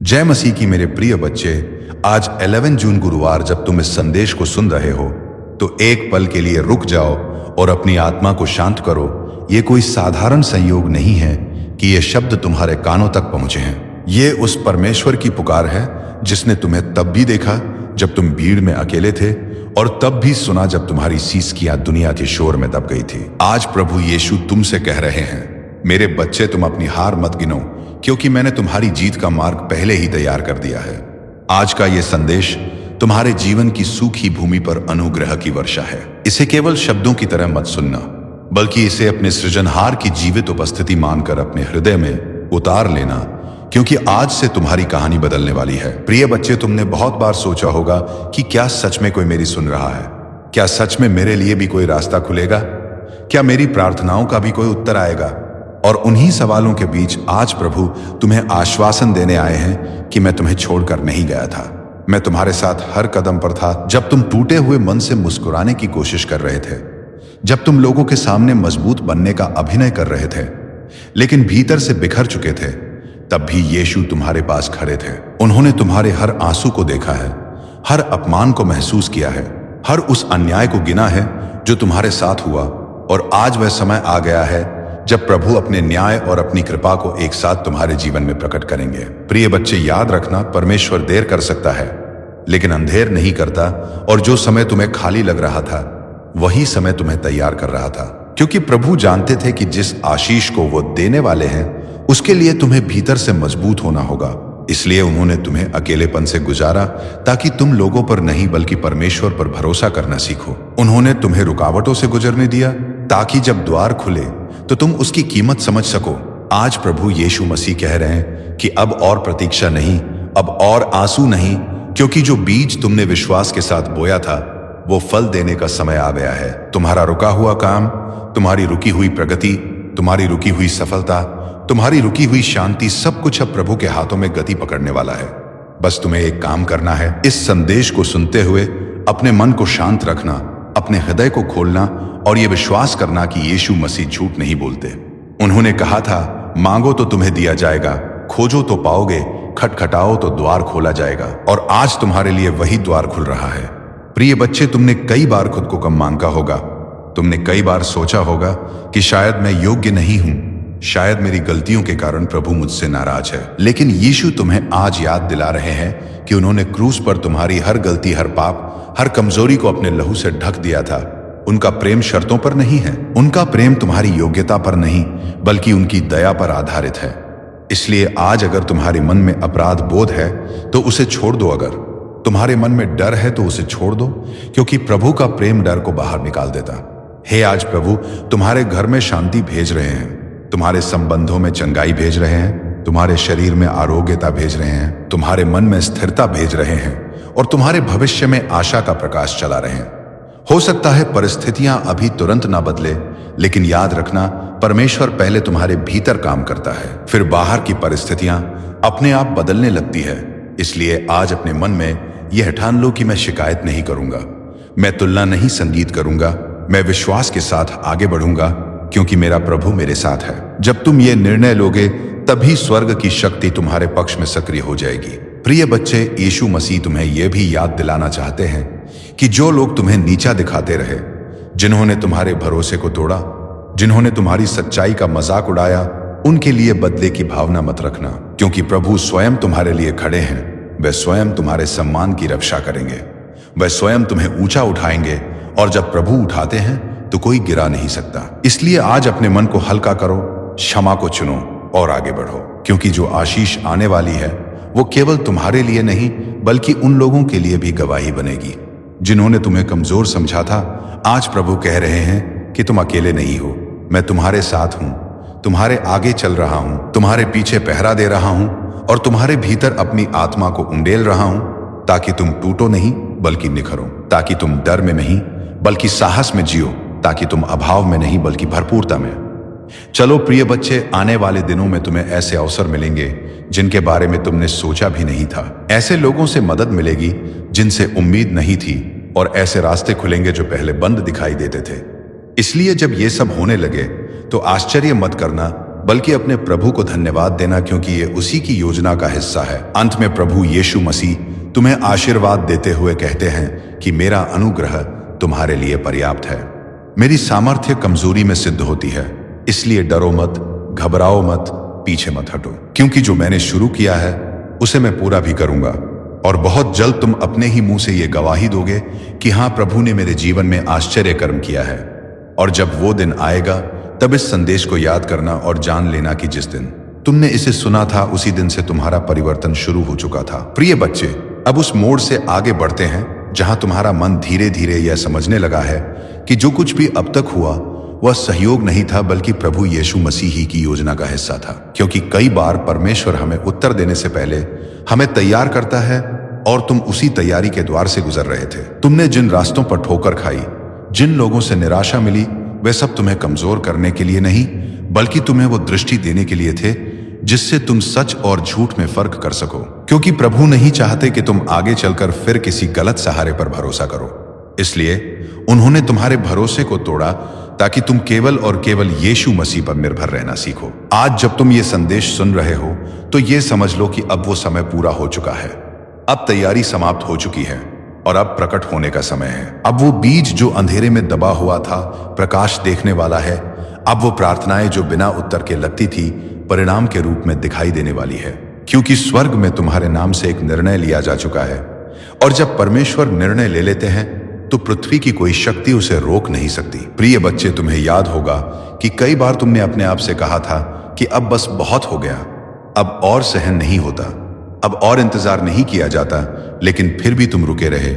जय मसीह की मेरे प्रिय बच्चे। आज 11 जून गुरुवार जब तुम इस संदेश को सुन रहे हो तो एक पल के लिए रुक जाओ और अपनी आत्मा को शांत करो। ये कोई साधारण संयोग नहीं है कि ये शब्द तुम्हारे कानों तक पहुंचे हैं। ये उस परमेश्वर की पुकार है जिसने तुम्हें तब भी देखा जब तुम भीड़ में अकेले थे और तब भी सुना जब तुम्हारी सीसकियां दुनिया के शोर में दब गई थी। आज प्रभु यीशु तुमसे कह रहे हैं, मेरे बच्चे, तुम अपनी हार मत गिनो, क्योंकि मैंने तुम्हारी जीत का मार्ग पहले ही तैयार कर दिया है। आज का यह संदेश तुम्हारे जीवन की सूखी भूमि पर अनुग्रह की वर्षा है। इसे केवल शब्दों की तरह मत सुनना, बल्कि इसे अपने सृजनहार की जीवित उपस्थिति मानकर अपने हृदय में उतार लेना, क्योंकि आज से तुम्हारी कहानी बदलने वाली है। प्रिय बच्चे, तुमने बहुत बार सोचा होगा कि क्या सच में कोई मेरी सुन रहा है? क्या सच में मेरे लिए भी कोई रास्ता खुलेगा? क्या मेरी प्रार्थनाओं का भी कोई उत्तर आएगा? और उन्हीं सवालों के बीच आज प्रभु तुम्हें आश्वासन देने आए हैं कि मैं तुम्हें छोड़कर नहीं गया था। मैं तुम्हारे साथ हर कदम पर था। जब तुम टूटे हुए मन से मुस्कुराने की कोशिश कर रहे थे, जब तुम लोगों के सामने मजबूत बनने का अभिनय कर रहे थे लेकिन भीतर से बिखर चुके थे, तब भी यीशु तुम्हारे पास खड़े थे। उन्होंने तुम्हारे हर आंसू को देखा है, हर अपमान को महसूस किया है, हर उस अन्याय को गिना है जो तुम्हारे साथ हुआ। और आज वह समय आ गया है जब प्रभु अपने न्याय और अपनी कृपा को एक साथ तुम्हारे जीवन में प्रकट करेंगे। प्रिय बच्चे, याद रखना, परमेश्वर देर कर सकता है लेकिन अंधेर नहीं करता। और जो समय तुम्हें खाली लग रहा था वही समय तुम्हें तैयार कर रहा था, क्योंकि प्रभु जानते थे कि जिस आशीष को वो देने वाले हैं उसके लिए तुम्हें भीतर से मजबूत होना होगा। इसलिए उन्होंने तुम्हें अकेलेपन से गुजारा ताकि तुम लोगों पर नहीं बल्कि परमेश्वर पर भरोसा करना सीखो। उन्होंने तुम्हें रुकावटों से गुजरने दिया ताकि जब द्वार खुले तो तुम उसकी कीमत समझ सको। आज प्रभु यीशु मसीह कह रहे हैं कि अब और प्रतीक्षा नहीं, अब और आंसू नहीं, क्योंकि जो बीज तुमने विश्वास के साथ बोया था वो फल देने का समय आ गया है। तुम्हारा रुका हुआ काम, तुम्हारी रुकी हुई प्रगति, तुम्हारी रुकी हुई सफलता, तुम्हारी रुकी हुई शांति, सब कुछ अब प्रभु के हाथों में गति पकड़ने वाला है। बस तुम्हें एक काम करना है, इस संदेश को सुनते हुए अपने मन को शांत रखना, अपने हृदय को खोलना और यह विश्वास करना कि यीशु मसीह झूठ नहीं बोलते। उन्होंने कहा था, मांगो तो तुम्हें दिया जाएगा, खोजो तो पाओगे, खटखटाओ तो द्वार खोला जाएगा। और आज तुम्हारे लिए वही द्वार खुल रहा है। प्रिय बच्चे, तुमने कई बार खुद को कम मांगा होगा। तुमने कई बार सोचा होगा कि शायद मैं योग्य नहीं हूं, शायद मेरी गलतियों के कारण प्रभु मुझसे नाराज है। लेकिन यीशु तुम्हें आज याद दिला रहे हैं कि उन्होंने क्रूस पर तुम्हारी हर गलती, हर पाप, हर कमजोरी को अपने लहू से ढक दिया था। उनका प्रेम शर्तों पर नहीं है, उनका प्रेम तुम्हारी योग्यता पर नहीं बल्कि उनकी दया पर आधारित है। इसलिए आज अगर तुम्हारे मन में अपराध बोध है तो उसे छोड़ दो। अगर तुम्हारे मन में डर है तो उसे छोड़ दो, क्योंकि प्रभु का प्रेम डर को बाहर निकाल देता। हे, आज प्रभु तुम्हारे घर में शांति भेज रहे हैं, तुम्हारे संबंधों में चंगाई भेज रहे हैं, तुम्हारे शरीर में आरोग्यता भेज रहे हैं, तुम्हारे मन में स्थिरता भेज रहे हैं और तुम्हारे भविष्य में आशा का प्रकाश चला रहे हैं। हो सकता है परिस्थितियां अभी तुरंत ना बदले, लेकिन याद रखना, परमेश्वर पहले तुम्हारे भीतर काम करता है, फिर बाहर की परिस्थितियां अपने आप बदलने लगती है। इसलिए आज अपने मन में यह ठान लो कि मैं शिकायत नहीं करूंगा, मैं तुलना नहीं संगीत करूंगा, मैं विश्वास के साथ आगे बढ़ूंगा, क्योंकि मेरा प्रभु मेरे साथ है। जब तुम ये निर्णय लोगे तभी स्वर्ग की शक्ति तुम्हारे पक्ष में सक्रिय हो जाएगी। प्रिय बच्चे, यीशु मसीह तुम्हें यह भी याद दिलाना चाहते हैं कि जो लोग तुम्हें नीचा दिखाते रहे, जिन्होंने तुम्हारे भरोसे को तोड़ा, जिन्होंने तुम्हारी सच्चाई का मजाक उड़ाया, उनके लिए बदले की भावना मत रखना, क्योंकि प्रभु स्वयं तुम्हारे लिए खड़े हैं। वे स्वयं तुम्हारे सम्मान की रक्षा करेंगे, वे स्वयं तुम्हें ऊंचा उठाएंगे और जब प्रभु उठाते हैं तो कोई गिरा नहीं सकता। इसलिए आज अपने मन को हल्का करो, क्षमा को चुनो और आगे बढ़ो, क्योंकि जो आशीष आने वाली है वो केवल तुम्हारे लिए नहीं बल्कि उन लोगों के लिए भी गवाही बनेगी जिन्होंने तुम्हें कमजोर समझा था। आज प्रभु कह रहे हैं कि तुम अकेले नहीं हो, मैं तुम्हारे साथ हूं, तुम्हारे आगे चल रहा हूं, तुम्हारे पीछे पहरा दे रहा हूं और तुम्हारे भीतर अपनी आत्मा को उंडेल रहा हूं, ताकि तुम टूटो नहीं बल्कि निखरो, ताकि तुम डर में नहीं बल्कि साहस में जियो, ताकि तुम अभाव में नहीं बल्कि भरपूरता में। चलो प्रिय बच्चे, आने वाले दिनों में तुम्हें ऐसे अवसर मिलेंगे जिनके बारे में तुमने सोचा भी नहीं था। ऐसे लोगों से मदद मिलेगी जिनसे उम्मीद नहीं थी और ऐसे रास्ते खुलेंगे जो पहले बंद दिखाई देते थे। इसलिए जब ये सब होने लगे तो आश्चर्य मत करना, बल्कि अपने प्रभु को धन्यवाद देना, क्योंकि ये उसी की योजना का हिस्सा है। अंत में प्रभु यीशु मसीह तुम्हें आशीर्वाद देते हुए कहते हैं कि मेरा अनुग्रह तुम्हारे लिए पर्याप्त है। मेरी सामर्थ्य कमजोरी में सिद्ध होती है, इसलिए डरो मत, घबराओ मत, पीछे मत हटो, क्योंकि जो मैंने शुरू किया है उसे मैं पूरा भी करूंगा। और बहुत जल्द तुम अपने ही मुंह से ये गवाही दोगे कि हाँ, प्रभु ने मेरे जीवन में आश्चर्य कर्म किया है। और जब वो दिन आएगा तब इस संदेश को याद करना और जान लेना कि जिस दिन तुमने इसे सुना था उसी दिन से तुम्हारा परिवर्तन शुरू हो चुका था। प्रिय बच्चे, अब उस मोड़ से आगे बढ़ते हैं जहां तुम्हारा मन धीरे धीरे यह समझने लगा है कि जो कुछ भी अब तक हुआ वह सहयोग नहीं था, बल्कि प्रभु यीशु मसीह ही की योजना का हिस्सा था। क्योंकि कई बार परमेश्वर हमें उत्तर देने से पहले हमें तैयार करता है, और तुम उसी तैयारी के द्वार से गुजर रहे थे। तुमने जिन रास्तों पर ठोकर खाई, जिन लोगों से निराशा मिली, वे सब तुम्हें कमजोर करने के लिए नहीं, बल्कि तुम्हें वो दृष्टि देने के लिए थे जिससे तुम सच और झूठ में फर्क कर सको। क्योंकि प्रभु नहीं चाहते कि तुम आगे चलकर फिर किसी गलत सहारे पर भरोसा करो। इसलिए उन्होंने तुम्हारे भरोसे को तोड़ा ताकि तुम केवल और केवल यीशु मसीह पर निर्भर रहना सीखो। आज जब तुम ये संदेश सुन रहे हो तो ये समझ लो कि अब वो समय पूरा हो चुका है। अब तैयारी समाप्त हो चुकी है और अब प्रकट होने का समय है। अब वो बीज जो अंधेरे में दबा हुआ था प्रकाश देखने वाला है। अब वो प्रार्थनाएं जो बिना उत्तर के लगती थी परिणाम के रूप में दिखाई देने वाली है, क्योंकि स्वर्ग में तुम्हारे नाम से एक निर्णय लिया जा चुका है। और जब परमेश्वर निर्णय ले लेते हैं तो पृथ्वी की कोई शक्ति उसे रोक नहीं सकती। प्रिय बच्चे, तुम्हें याद होगा कि कई बार तुमने अपने आप से कहा था कि अब बस बहुत हो गया, अब और सहन नहीं होता, अब और इंतजार नहीं किया जाता, लेकिन फिर भी तुम रुके रहे,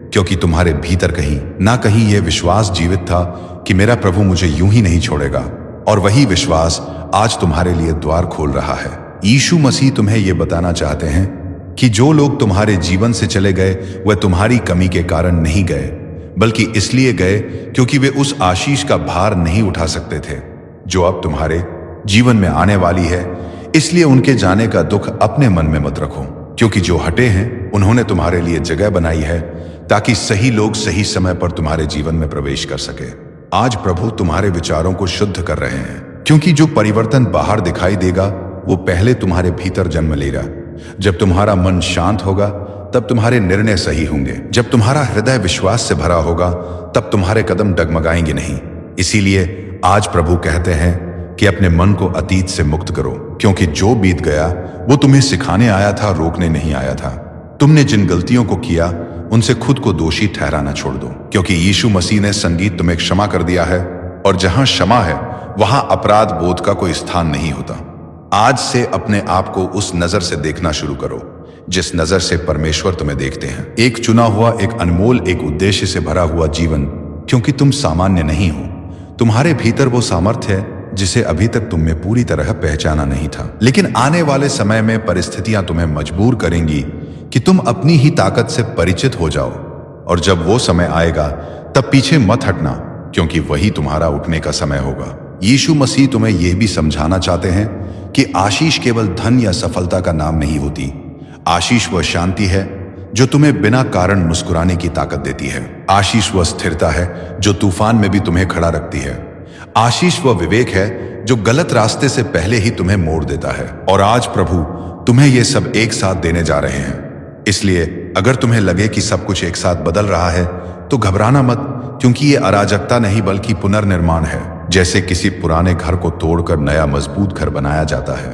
क्योंकि तुम्हारे भीतर कहीं ना कहीं यह विश्वास जीवित था कि मेरा प्रभु मुझे यूं ही नहीं छोड़ेगा। और वही विश्वास आज तुम्हारे लिए द्वार खोल रहा है। यीशु मसीह तुम्हें यह बताना चाहते हैं कि जो लोग तुम्हारे जीवन से चले गए वह तुम्हारी कमी के कारण नहीं गए, बल्कि इसलिए गए क्योंकि वे उस आशीष का भार नहीं उठा सकते थे जो अब तुम्हारे जीवन में आने वाली है। इसलिए उनके जाने का दुख अपने मन में मत रखो, क्योंकि जो हटे हैं उन्होंने तुम्हारे लिए जगह बनाई है ताकि सही लोग सही समय पर तुम्हारे जीवन में प्रवेश कर सके। आज प्रभु तुम्हारे विचारों को शुद्ध कर रहे हैं, क्योंकि जो परिवर्तन बाहर दिखाई देगा वो पहले तुम्हारे भीतर जन्म लेगा। जब तुम्हारा मन शांत होगा तब तुम्हारे निर्णय सही होंगे। जब तुम्हारा हृदय विश्वास से भरा होगा तब तुम्हारे कदम डगमगाएंगे नहीं। इसीलिए आज प्रभु कहते हैं कि अपने मन को अतीत से मुक्त करो, क्योंकि जो बीत गया वो तुम्हें सिखाने आया था, रोकने नहीं आया था। तुमने जिन गलतियों को किया उनसे खुद को दोषी ठहराना छोड़ दो, क्योंकि यीशु मसीह ने संगीत तुम्हें क्षमा कर दिया है, और जहां क्षमा है वहां अपराध बोध का कोई स्थान नहीं होता। आज से अपने आप को उस नजर से देखना शुरू करो जिस नजर से परमेश्वर तुम्हें देखते हैं। एक चुना हुआ, एक अनमोल, एक उद्देश्य से भरा हुआ जीवन, क्योंकि तुम सामान्य नहीं हो। तुम्हारे भीतर वो सामर्थ्य है जिसे अभी तक तुम में पूरी तरह पहचाना नहीं था। लेकिन आने वाले समय में परिस्थितियां तुम्हें मजबूर करेंगी कि तुम अपनी ही ताकत से परिचित हो जाओ, और जब वो समय आएगा तब पीछे मत हटना, क्योंकि वही तुम्हारा उठने का समय होगा। यीशु मसीह तुम्हें यह भी समझाना चाहते हैं कि आशीष केवल धन या सफलता का नाम नहीं होती। आशीष वह शांति है जो तुम्हें बिना कारण मुस्कुराने की ताकत देती है। आशीष वह स्थिरता है जो तूफान में भी तुम्हें खड़ा रखती है। आशीष वह विवेक है जो गलत रास्ते से पहले ही तुम्हें मोड़ देता है। और आज प्रभु तुम्हें यह सब एक साथ देने जा रहे हैं। इसलिए अगर तुम्हें लगे कि सब कुछ एक साथ बदल रहा है तो घबराना मत, क्योंकि ये अराजकता नहीं बल्कि पुनर्निर्माण है। जैसे किसी पुराने घर को तोड़कर नया मजबूत घर बनाया जाता है,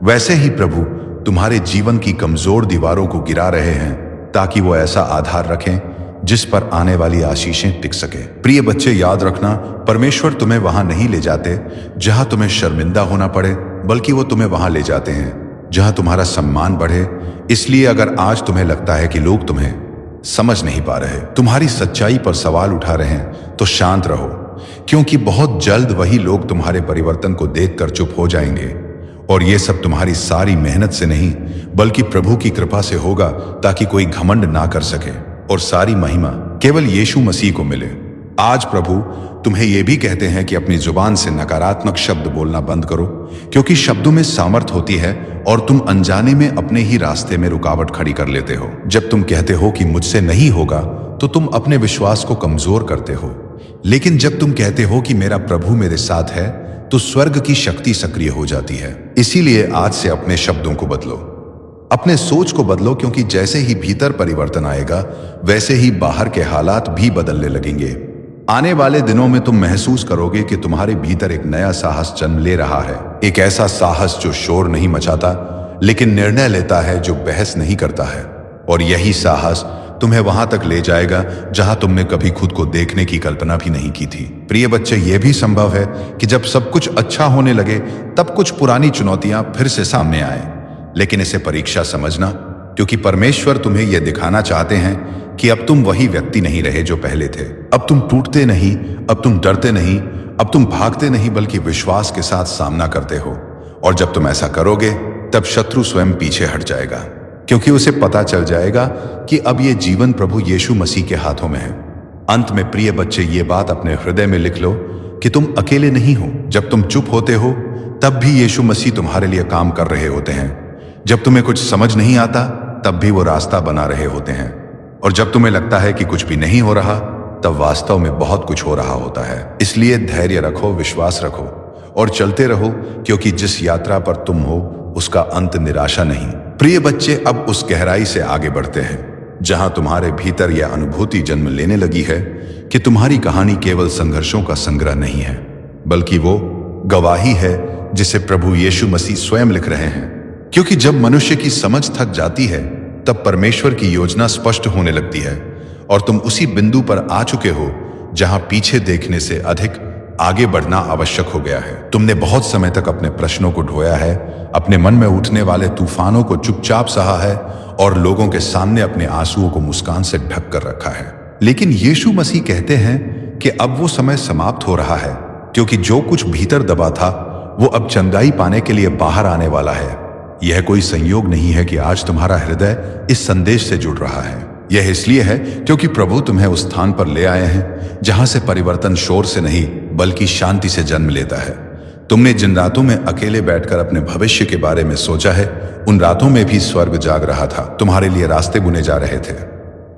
वैसे ही प्रभु तुम्हारे जीवन की कमजोर दीवारों को गिरा रहे हैं ताकि वो ऐसा आधार रखें जिस पर आने वाली आशीषें टिक सके। प्रिय बच्चे, याद रखना, परमेश्वर तुम्हें वहां नहीं ले जाते जहां तुम्हें शर्मिंदा होना पड़े, बल्कि वो तुम्हें वहां ले जाते हैं जहां तुम्हारा सम्मान बढ़े। इसलिए अगर आज तुम्हें लगता है कि लोग तुम्हें समझ नहीं पा रहे, तुम्हारी सच्चाई पर सवाल उठा रहे हैं, तो शांत रहो, क्योंकि बहुत जल्द वही लोग तुम्हारे परिवर्तन को देखकर चुप हो जाएंगे। और ये सब तुम्हारी सारी मेहनत से नहीं बल्कि प्रभु की कृपा से होगा, ताकि कोई घमंड ना कर सके और सारी महिमा केवल यीशु मसीह को मिले। आज प्रभु तुम्हें यह भी कहते हैं कि अपनी जुबान से नकारात्मक शब्द बोलना बंद करो, क्योंकि शब्दों में सामर्थ होती है और तुम अनजाने में अपने ही रास्ते में रुकावट खड़ी कर लेते हो। जब तुम कहते हो कि मुझसे नहीं होगा तो तुम अपने विश्वास को कमजोर करते हो, लेकिन जब तुम कहते हो कि मेरा प्रभु मेरे साथ है तो स्वर्ग की शक्ति सक्रिय हो जाती है। इसीलिए आज से अपने शब्दों को बदलो, अपने सोच को बदलो, क्योंकि जैसे ही भीतर परिवर्तन आएगा वैसे ही बाहर के हालात भी बदलने लगेंगे। आने वाले दिनों में तुम महसूस करोगे कि तुम्हारे भीतर एक नया साहस जन्म ले रहा है। एक ऐसा साहस जो शोर नहीं मचाता लेकिन निर्णय लेता है, जो बहस नहीं करता है। और यही साहस तुम्हें वहां तक ले जाएगा जहां तुमने कभी खुद को देखने की कल्पना भी नहीं की थी। प्रिय बच्चे, यह भी संभव है कि जब सब कुछ अच्छा होने लगे तब कुछ पुरानी चुनौतियां फिर से सामने आए, लेकिन इसे परीक्षा समझना, क्योंकि परमेश्वर तुम्हें यह दिखाना चाहते हैं कि अब तुम वही व्यक्ति नहीं रहे जो पहले थे। अब तुम टूटते नहीं, अब तुम डरते नहीं, अब तुम भागते नहीं, बल्कि विश्वास के साथ सामना करते हो। और जब तुम ऐसा करोगे तब शत्रु स्वयं पीछे हट जाएगा, क्योंकि उसे पता चल जाएगा कि अब यह जीवन प्रभु यीशु मसीह के हाथों में है। अंत में प्रिय बच्चे, ये बात अपने हृदय में लिख लो कि तुम अकेले नहीं हो। जब तुम चुप होते हो तब भी यीशु मसीह तुम्हारे लिए काम कर रहे होते हैं। जब तुम्हें कुछ समझ नहीं आता तब भी वो रास्ता बना रहे होते हैं। और जब तुम्हें लगता है कि कुछ भी नहीं हो रहा तब वास्तव में बहुत कुछ हो रहा होता है। इसलिए धैर्य रखो, विश्वास रखो और चलते रहो, क्योंकि जिस यात्रा पर तुम हो उसका अंत निराशा नहीं। प्रिय बच्चे, अब उस गहराई से आगे बढ़ते हैं जहां तुम्हारे भीतर यह अनुभूति जन्म लेने लगी है कि तुम्हारी कहानी केवल संघर्षों का संग्रह नहीं है, बल्कि वो गवाही है जिसे प्रभु यीशु मसीह स्वयं लिख रहे हैं। क्योंकि जब मनुष्य की समझ थक जाती है तब परमेश्वर की योजना स्पष्ट होने लगती है, और तुम उसी बिंदु पर आ चुके हो जहां पीछे देखने से अधिक आगे बढ़ना आवश्यक हो गया है। तुमने बहुत समय तक अपने प्रश्नों को ढोया है, अपने मन में उठने वाले तूफानों को चुपचाप सहा है और लोगों के सामने अपने आंसुओं को मुस्कान से ढक कर रखा है। लेकिन यीशु मसीह कहते हैं कि अब वो समय समाप्त हो रहा है, क्योंकि जो कुछ भीतर दबा था वो अब चंगाई पाने के लिए बाहर आने वाला है। यह कोई संयोग नहीं है कि आज तुम्हारा हृदय इस संदेश से जुड़ रहा है। यह इसलिए है क्योंकि प्रभु तुम्हें उस स्थान पर ले आए हैं जहां से परिवर्तन शोर से नहीं बल्कि शांति से जन्म लेता है। तुमने जिन रातों में अकेले बैठकर अपने भविष्य के बारे में सोचा है, उन रातों में भी स्वर्ग जाग रहा था, तुम्हारे लिए रास्ते बुने जा रहे थे।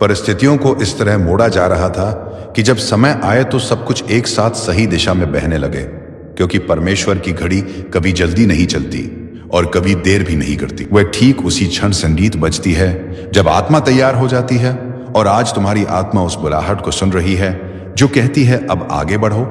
परिस्थितियों को इस तरह मोड़ा जा रहा था कि जब समय आए तो सब कुछ एक साथ सही दिशा में बहने लगे, क्योंकि परमेश्वर की घड़ी कभी जल्दी नहीं चलती और कभी देर भी नहीं करती। वह ठीक उसी क्षण संगीत बजती है जब आत्मा तैयार हो जाती है। और आज तुम्हारी आत्मा उस बुलाहट को सुन रही है जो कहती है, अब आगे बढ़ो,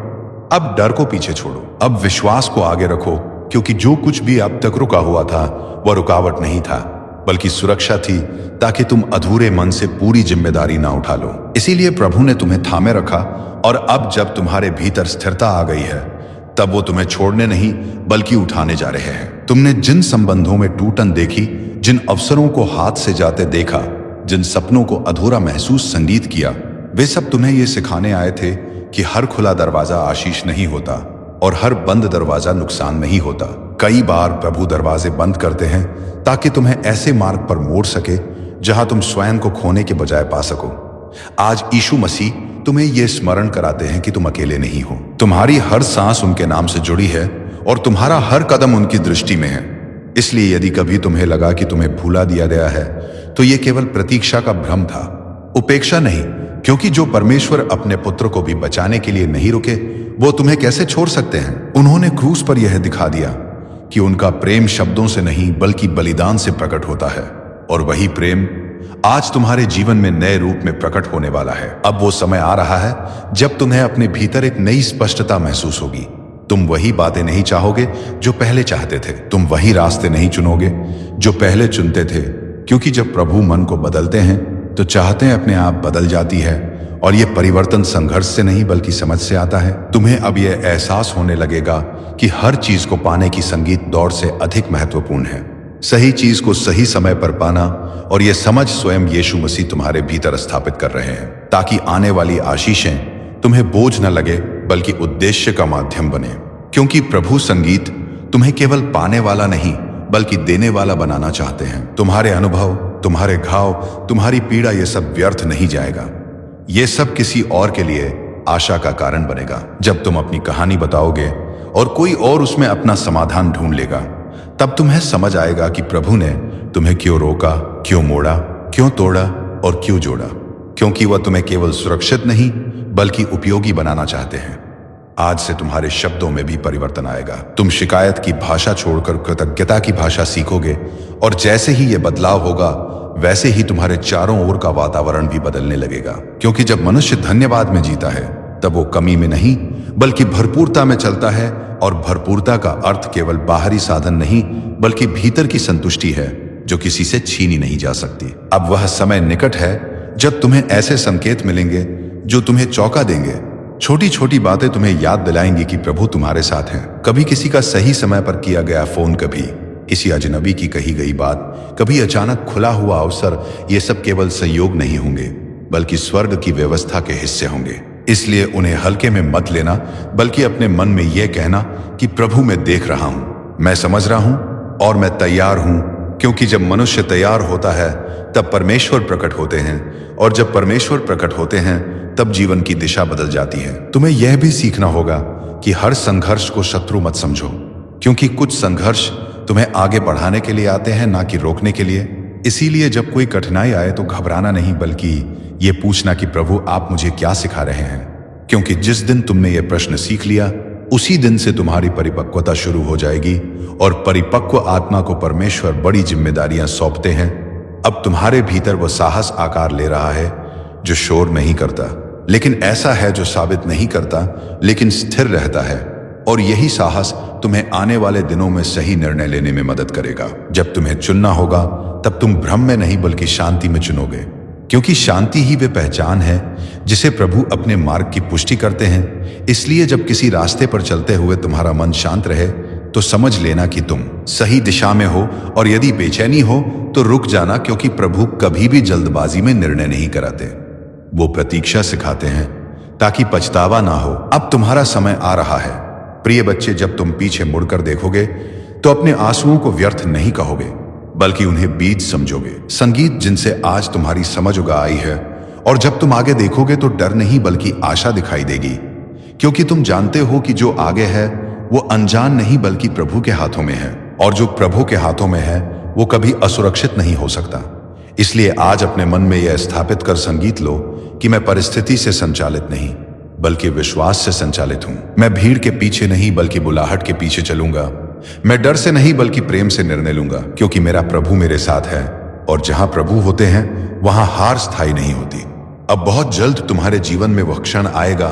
अब डर को पीछे छोड़ो, अब विश्वास को आगे रखो, क्योंकि जो कुछ भी अब तक रुका हुआ था वह रुकावट नहीं था बल्कि सुरक्षा थी, ताकि तुम अधूरे मन से पूरी जिम्मेदारी ना उठा लो। इसीलिए प्रभु ने तुम्हें थामे रखा, और अब जब तुम्हारे भीतर स्थिरता आ गई है तब वो तुम्हें छोड़ने नहीं बल्कि उठाने जा रहे हैं। तुमने जिन संबंधों में टूटन देखी, जिन अवसरों को हाथ से जाते देखा, जिन सपनों को अधूरा महसूस संगीत किया, वे सब तुम्हें ये सिखाने आए थे कि हर खुला दरवाजा आशीष नहीं होता और हर बंद दरवाजा नुकसान नहीं होता। कई बार प्रभु दरवाजे बंद करते हैं ताकि तुम्हें ऐसे मार्ग पर मोड़ सके जहां तुम स्वयं को खोने के बजाय पा सको। आज यीशु मसीह तुम्हें यह स्मरण कराते हैं कि तुम अकेले नहीं हो। तुम्हारी हर सांस उनके नाम से जुड़ी है और तुम्हारा हर कदम उनकी दृष्टि में है। इसलिए यदि कभी तुम्हें लगा कि तुम्हें भूला दिया गया है तो यह केवल प्रतीक्षा का भ्रम था, उपेक्षा नहीं, क्योंकि जो परमेश्वर अपने पुत्र को भी बचाने के लिए नहीं रुके वो तुम्हें कैसे छोड़ सकते हैं। उन्होंने क्रूस पर यह दिखा दिया कि उनका प्रेम शब्दों से नहीं बल्कि बलिदान से प्रकट होता है, और वही प्रेम आज तुम्हारे जीवन में नए रूप में प्रकट होने वाला है। अब वो समय आ रहा है जब तुम्हें अपने भीतर एक नई स्पष्टता महसूस होगी। तुम वही बातें नहीं चाहोगे जो पहले चाहते थे, तुम वही रास्ते नहीं चुनोगे जो पहले चुनते थे, क्योंकि जब प्रभु मन को बदलते हैं तो चाहते हैं अपने आप बदल जाती है, और यह परिवर्तन संघर्ष से नहीं बल्कि समझ से आता है। तुम्हें अब यह एहसास होने लगेगा कि हर चीज को पाने की संगीत दौड़ से अधिक महत्वपूर्ण है। सही चीज को सही समय पर पाना, और यह समझ स्वयं यीशु मसीह तुम्हारे भीतर स्थापित कर रहे हैं, ताकि आने वाली आशीषें तुम्हें बोझ न लगे बल्कि उद्देश्य का माध्यम बने। क्योंकि प्रभु संगीत तुम्हें केवल पाने वाला नहीं बल्कि देने वाला बनाना चाहते हैं। तुम्हारे अनुभव, तुम्हारे घाव, तुम्हारी पीड़ा, यह सब व्यर्थ नहीं जाएगा। यह सब किसी और के लिए आशा का कारण बनेगा। जब तुम अपनी कहानी बताओगे और कोई और उसमें अपना समाधान ढूंढ लेगा, तब तुम्हें समझ आएगा कि प्रभु ने तुम्हें क्यों रोका, क्यों मोड़ा, क्यों तोड़ा और क्यों जोड़ा। क्योंकि वह तुम्हें केवल सुरक्षित नहीं बल्कि उपयोगी बनाना चाहते हैं। आज से तुम्हारे शब्दों में भी परिवर्तन आएगा। तुम शिकायत की भाषा छोड़कर कृतज्ञता की भाषा सीखोगे, और जैसे ही यह बदलाव होगा वैसे ही तुम्हारे चारों ओर का वातावरण भी बदलने लगेगा। क्योंकि जब मनुष्य धन्यवाद में जीता है तब वो कमी में नहीं बल्कि भरपूरता में चलता है, और भरपूरता का अर्थ केवल बाहरी साधन नहीं बल्कि भीतर की संतुष्टि है जो किसी से छीनी नहीं जा सकती। अब वह समय निकट है जब तुम्हें ऐसे संकेत मिलेंगे जो तुम्हें चौंका देंगे। छोटी छोटी बातें तुम्हें याद दिलाएंगी कि प्रभु तुम्हारे साथ हैं। कभी किसी का सही समय पर किया गया फोन, कभी किसी अजनबी की कही गई बात, कभी अचानक खुला हुआ अवसर, ये सब केवल संयोग नहीं होंगे बल्कि स्वर्ग की व्यवस्था के हिस्से होंगे। इसलिए उन्हें हल्के में मत लेना, बल्कि अपने मन में यह कहना कि प्रभु मैं देख रहा हूं, मैं समझ रहा हूं और मैं तैयार हूं। क्योंकि जब मनुष्य तैयार होता है तब परमेश्वर प्रकट होते हैं, और जब परमेश्वर प्रकट होते हैं तब जीवन की दिशा बदल जाती है। तुम्हें यह भी सीखना होगा कि हर संघर्ष को शत्रु मत समझो, क्योंकि कुछ संघर्ष तुम्हें आगे बढ़ाने के लिए आते हैं, ना कि रोकने के लिए। इसीलिए जब कोई कठिनाई आए तो घबराना नहीं, बल्कि ये पूछना कि प्रभु आप मुझे क्या सिखा रहे हैं। क्योंकि जिस दिन तुमने ये प्रश्न सीख लिया उसी दिन से तुम्हारी परिपक्वता शुरू हो जाएगी, और परिपक्व आत्मा को परमेश्वर बड़ी जिम्मेदारियां सौंपते हैं। अब तुम्हारे भीतर वह साहस आकार ले रहा है जो शोर नहीं करता, लेकिन ऐसा है जो साबित नहीं करता लेकिन स्थिर रहता है। और यही साहस तुम्हें आने वाले दिनों में सही निर्णय लेने में मदद करेगा। जब तुम्हें चुनना होगा तब तुम भ्रम में नहीं बल्कि शांति में चुनोगे, क्योंकि शांति ही वे पहचान है जिसे प्रभु अपने मार्ग की पुष्टि करते हैं। इसलिए जब किसी रास्ते पर चलते हुए तुम्हारा मन शांत रहे तो समझ लेना कि तुम सही दिशा में हो, और यदि बेचैनी हो तो रुक जाना, क्योंकि प्रभु कभी भी जल्दबाजी में निर्णय नहीं कराते। वो प्रतीक्षा सिखाते हैं ताकि पछतावा ना हो। अब तुम्हारा समय आ रहा है प्रिय बच्चे। जब तुम पीछे मुड़कर देखोगे तो अपने आंसुओं को व्यर्थ नहीं कहोगे, बल्कि उन्हें बीज समझोगे, संगीत जिनसे आज तुम्हारी समझ उगा आई है। और जब तुम आगे देखोगे तो डर नहीं बल्कि आशा दिखाई देगी, क्योंकि तुम जानते हो कि जो आगे है वो अनजान नहीं बल्कि प्रभु के हाथों में है, और जो प्रभु के हाथों में है वो कभी असुरक्षित नहीं हो सकता। इसलिए आज अपने मन में यह स्थापित कर संगीत लो कि मैं परिस्थिति से संचालित नहीं बल्कि विश्वास से संचालित हूं। मैं भीड़ के पीछे नहीं बल्कि बुलाहट के पीछे चलूंगा। मैं डर से नहीं बल्कि प्रेम से निर्णय लूंगा, क्योंकि मेरा प्रभु मेरे साथ है, और जहां प्रभु होते हैं वहां हार स्थायी नहीं होती। अब बहुत जल्द तुम्हारे जीवन में वह क्षण आएगा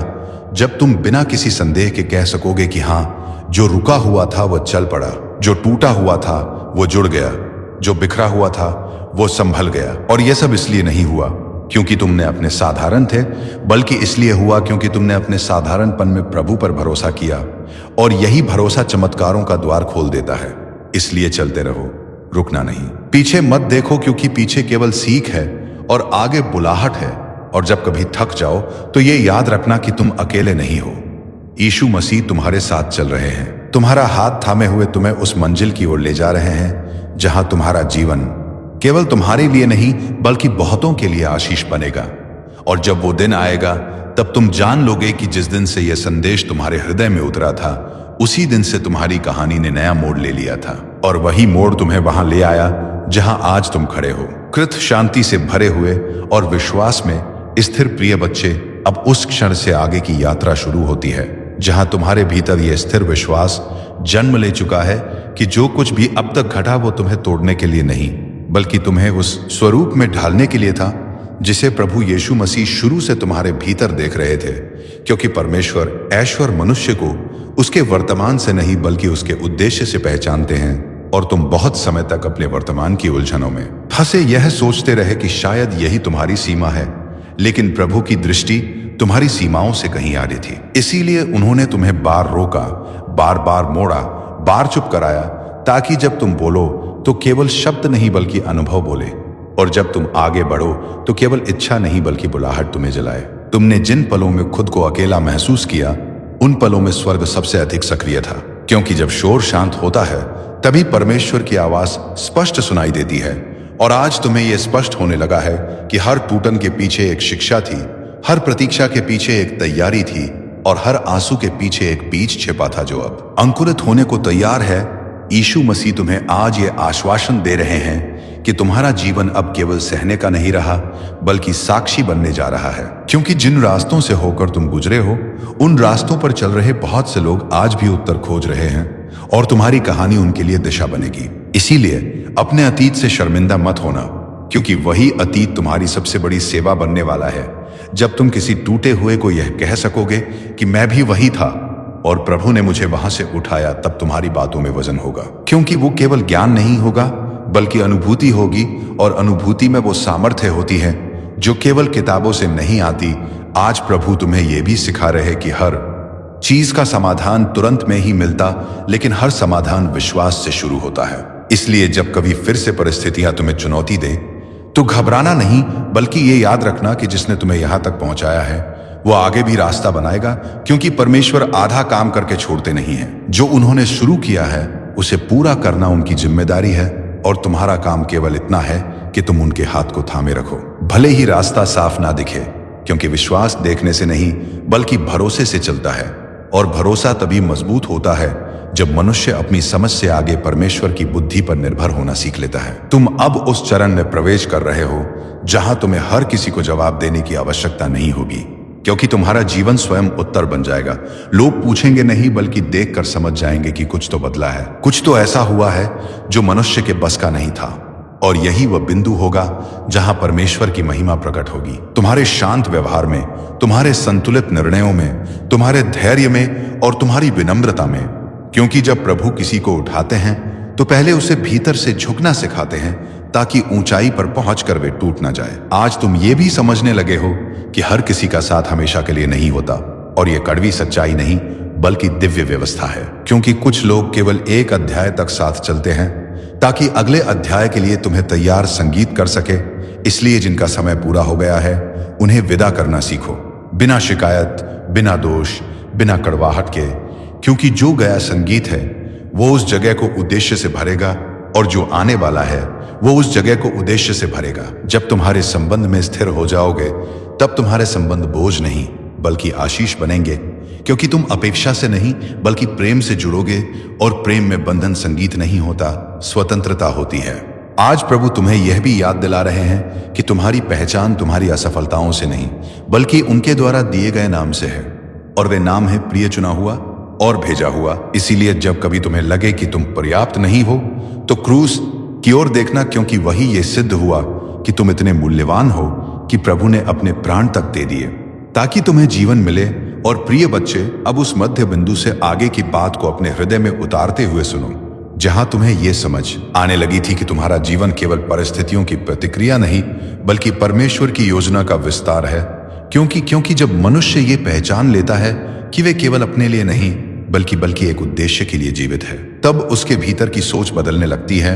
जब तुम बिना किसी संदेह के कह सकोगे कि हां, जो रुका हुआ था वह चल पड़ा, जो टूटा हुआ था वो जुड़ गया, जो बिखरा हुआ था वो संभल गया। और यह सब इसलिए नहीं हुआ क्योंकि तुमने अपने साधारण थे, बल्कि इसलिए हुआ क्योंकि तुमने अपने साधारणपन में प्रभु पर भरोसा किया, और यही भरोसा चमत्कारों का द्वार खोल देता है। इसलिए चलते रहो, रुकना नहीं। पीछे मत देखो, क्योंकि पीछे केवल सीख है और आगे बुलाहट है। और जब कभी थक जाओ तो ये याद रखना कि तुम अकेले नहीं हो। यीशु मसीह तुम्हारे साथ चल रहे हैं, तुम्हारा हाथ थामे हुए तुम्हें उस मंजिल की ओर ले जा रहे हैं जहां तुम्हारा जीवन केवल तुम्हारे लिए नहीं बल्कि बहुतों के लिए आशीष बनेगा। और जब वो दिन आएगा तब तुम जान लोगे कि जिस दिन से यह संदेश तुम्हारे हृदय में उतरा था उसी दिन से तुम्हारी कहानी ने नया मोड़ ले लिया था, और वही मोड़ तुम्हें वहां ले आया जहां आज तुम खड़े हो, कृत शांति से भरे हुए और विश्वास में स्थिर। प्रिय बच्चे, अब उस क्षण से आगे की यात्रा शुरू होती है जहां तुम्हारे भीतर यह स्थिर विश्वास जन्म ले चुका है कि जो कुछ भी अब तक घटा वो तुम्हें तोड़ने के लिए नहीं बल्कि तुम्हें उस स्वरूप में ढालने के लिए था जिसे प्रभु यीशु मसीह शुरू से तुम्हारे भीतर देख रहे थे। क्योंकि परमेश्वर ऐश्वर मनुष्य को उसके वर्तमान से नहीं बल्कि उसके उद्देश्य से पहचानते हैं, और तुम बहुत समय तक अपने वर्तमान की उलझनों में फंसे यह सोचते रहे कि शायद यही तुम्हारी सीमा है, लेकिन प्रभु की दृष्टि तुम्हारी सीमाओं से कहीं आगे थी। इसीलिए उन्होंने तुम्हें बार रोका, बार बार मोड़ा, बार चुप कराया, ताकि जब तुम बोलो तो केवल शब्द नहीं बल्कि अनुभव बोले, और जब तुम आगे बढ़ो तो केवल इच्छा नहीं बल्कि बुलाहट तुम्हें जलाए। तुमने जिन पलों में खुद को अकेला महसूस किया उन पलों में स्वर्ग सबसे अधिक सक्रिय था, क्योंकि जब शोर शांत होता है तभी परमेश्वर की आवाज स्पष्ट सुनाई देती है। और आज तुम्हें यह स्पष्ट होने लगा है कि हर टूटन के पीछे एक शिक्षा थी, हर प्रतीक्षा के पीछे एक तैयारी थी, और हर आंसू के पीछे एक बीज छिपा था जो अब अंकुरित होने को तैयार है। यीशु मसीह तुम्हें आज ये आश्वासन दे रहे हैं कि तुम्हारा जीवन अब केवल सहने का नहीं रहा बल्कि साक्षी बनने जा रहा है। क्योंकि जिन रास्तों से होकर तुम गुजरे हो उन रास्तों पर चल रहे बहुत से लोग आज भी उत्तर खोज रहे हैं और तुम्हारी कहानी उनके लिए दिशा बनेगी। इसीलिए अपने अतीत से शर्मिंदा मत होना, क्योंकि वही अतीत तुम्हारी सबसे बड़ी सेवा बनने वाला है। जब तुम किसी टूटे हुए को यह कह सकोगे कि मैं भी वही था और प्रभु ने मुझे वहां से उठाया, तब तुम्हारी बातों में वजन होगा। क्योंकि वो केवल ज्ञान नहीं होगा बल्कि अनुभूति होगी, और अनुभूति में वो सामर्थ्य होती है जो केवल किताबों से नहीं आती। आज प्रभु तुम्हें यह भी सिखा रहे कि हर चीज का समाधान तुरंत में ही मिलता, लेकिन हर समाधान विश्वास से शुरू होता है। इसलिए जब कभी फिर से परिस्थितियां तुम्हें चुनौती दें तो घबराना नहीं, बल्कि ये याद रखना कि जिसने तुम्हें यहां तक पहुंचाया है वो आगे भी रास्ता बनाएगा। क्योंकि परमेश्वर आधा काम करके छोड़ते नहीं है। जो उन्होंने शुरू किया है उसे पूरा करना उनकी जिम्मेदारी है, और तुम्हारा काम केवल इतना है कि तुम उनके हाथ को थामे रखो। भले ही रास्ता साफ ना दिखे, क्योंकि विश्वास देखने से नहीं बल्कि भरोसे से चलता है, और भरोसा तभी मजबूत होता है जब मनुष्य अपनी समझ से आगे परमेश्वर की बुद्धि पर निर्भर होना सीख लेता है। तुम अब उस चरण में प्रवेश कर रहे हो जहां तुम्हें हर किसी को जवाब देने की आवश्यकता नहीं होगी, क्योंकि तुम्हारा जीवन स्वयं उत्तर बन जाएगा। लोग पूछेंगे नहीं बल्कि देखकर समझ जाएंगे कि कुछ तो बदला है, कुछ तो ऐसा हुआ है जो मनुष्य के बस का नहीं था। और यही वह बिंदु होगा जहां परमेश्वर की महिमा प्रकट होगी। तुम्हारे शांत व्यवहार में, तुम्हारे संतुलित निर्णयों में, तुम्हारे धैर्य में और तुम्हारी विनम्रता में। क्योंकि जब प्रभु किसी को उठाते हैं तो पहले उसे भीतर से झुकना सिखाते हैं, ताकि ऊंचाई पर पहुंचकर वे टूट ना जाए। आज तुम ये भी समझने लगे हो कि हर किसी का साथ हमेशा के लिए नहीं होता, और ये कड़वी सच्चाई नहीं बल्कि दिव्य व्यवस्था है। क्योंकि कुछ लोग केवल एक अध्याय तक साथ चलते हैं ताकि अगले अध्याय के लिए तुम्हें तैयार संगीत कर सके। इसलिए जिनका समय पूरा हो गया है उन्हें विदा करना सीखो, बिना शिकायत, बिना दोष, बिना कड़वाहट के। क्योंकि जो गया संगीत है वो उस जगह को उद्देश्य से भरेगा, और जो आने वाला है वो उस जगह को उद्देश्य से भरेगा। जब तुम्हारे संबंध में स्थिर हो जाओगे तब तुम्हारे संबंध बोझ नहीं बल्कि आशीष बनेंगे, क्योंकि तुम अपेक्षा से नहीं बल्कि प्रेम से जुड़ोगे, और प्रेम में बंधन संगीत नहीं होता, स्वतंत्रता होती है। आज प्रभु तुम्हें यह भी याद दिला रहे हैं कि तुम्हारी पहचान तुम्हारी असफलताओं से नहीं बल्कि उनके द्वारा दिए गए नाम से है, और वे नाम है प्रिय, चुना हुआ और भेजा हुआ। इसीलिए जब कभी तुम्हें लगे कि तुम पर्याप्त नहीं हो तो क्रूस की ओर देखना, क्योंकि वही ये सिद्ध हुआ कि तुम इतने मूल्यवान हो कि प्रभु ने अपने प्राण तक दे दिए ताकि तुम्हें जीवन मिले। और प्रिय बच्चे, अब उस मध्य बिंदु से आगे की बात को अपने हृदय में उतारते हुए सुनो, जहां तुम्हें यह समझ आने लगी थी कि तुम्हारा जीवन केवल परिस्थितियों की प्रतिक्रिया नहीं बल्कि परमेश्वर की योजना का विस्तार है। क्योंकि जब मनुष्य ये पहचान लेता है कि वे केवल अपने लिए नहीं बल्कि एक उद्देश्य के लिए जीवित है, तब उसके भीतर की सोच बदलने लगती है,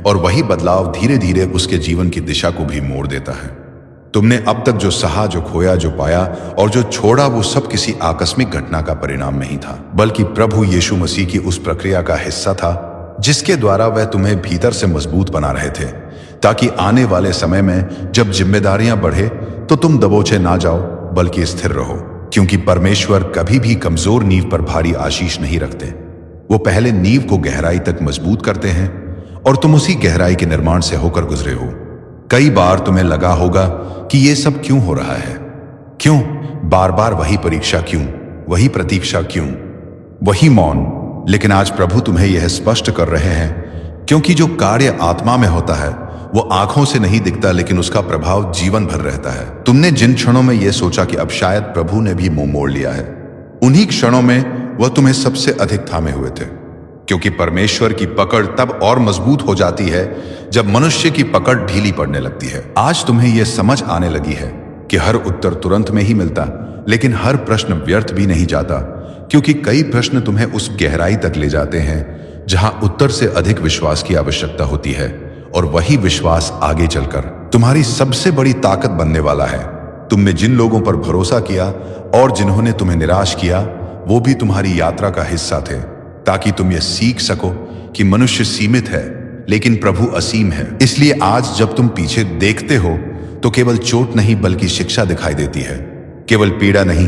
और वही बदलाव धीरे धीरे उसके जीवन की दिशा को भी मोड़ देता है। तुमने अब तक जो सहा, जो खोया, जो पाया और जो छोड़ा, वो सब किसी आकस्मिक घटना का परिणाम नहीं था, बल्कि प्रभु यीशु मसीह की उस प्रक्रिया का हिस्सा था जिसके द्वारा वह तुम्हें भीतर से मजबूत बना रहे थे, ताकि आने वाले समय में जब जिम्मेदारियां बढ़े तो तुम दबोचे ना जाओ बल्कि स्थिर रहो। क्योंकि परमेश्वर कभी भी कमजोर नींव पर भारी आशीष नहीं रखते। वो पहले नींव को गहराई तक मजबूत करते हैं, और तुम उसी गहराई के निर्माण से होकर गुजरे हो। कई बार तुम्हें लगा होगा कि ये सब क्यों हो रहा है, क्यों बार बार वही परीक्षा, क्यों वही प्रतीक्षा, क्यों वही मौन। लेकिन आज प्रभु तुम्हें यह स्पष्ट कर रहे हैं, क्योंकि जो कार्य आत्मा में होता है वो आंखों से नहीं दिखता, लेकिन उसका प्रभाव जीवन भर रहता है। तुमने जिन क्षणों में यह सोचा कि अब शायद प्रभु ने भी मुंह मोड़ लिया है, उन्हीं क्षणों में वह तुम्हें सबसे अधिक थामे हुए थे। क्योंकि परमेश्वर की पकड़ तब और मजबूत हो जाती है जब मनुष्य की पकड़ ढीली पड़ने लगती है। आज तुम्हें यह समझ आने लगी है कि हर उत्तर तुरंत में ही मिलता, लेकिन हर प्रश्न व्यर्थ भी नहीं जाता, क्योंकि कई प्रश्न तुम्हें उस गहराई तक ले जाते हैं जहां उत्तर से अधिक विश्वास की आवश्यकता होती है, और वही विश्वास आगे चलकर तुम्हारी सबसे बड़ी ताकत बनने वाला है। तुमने जिन लोगों पर भरोसा किया और जिन्होंने तुम्हें निराश किया, वो भी तुम्हारी यात्रा का हिस्सा थे, ताकि तुम यह सीख सको कि मनुष्य सीमित है लेकिन प्रभु असीम है। इसलिए आज जब तुम पीछे देखते हो तो केवल चोट नहीं बल्कि शिक्षा दिखाई देती है, केवल पीड़ा नहीं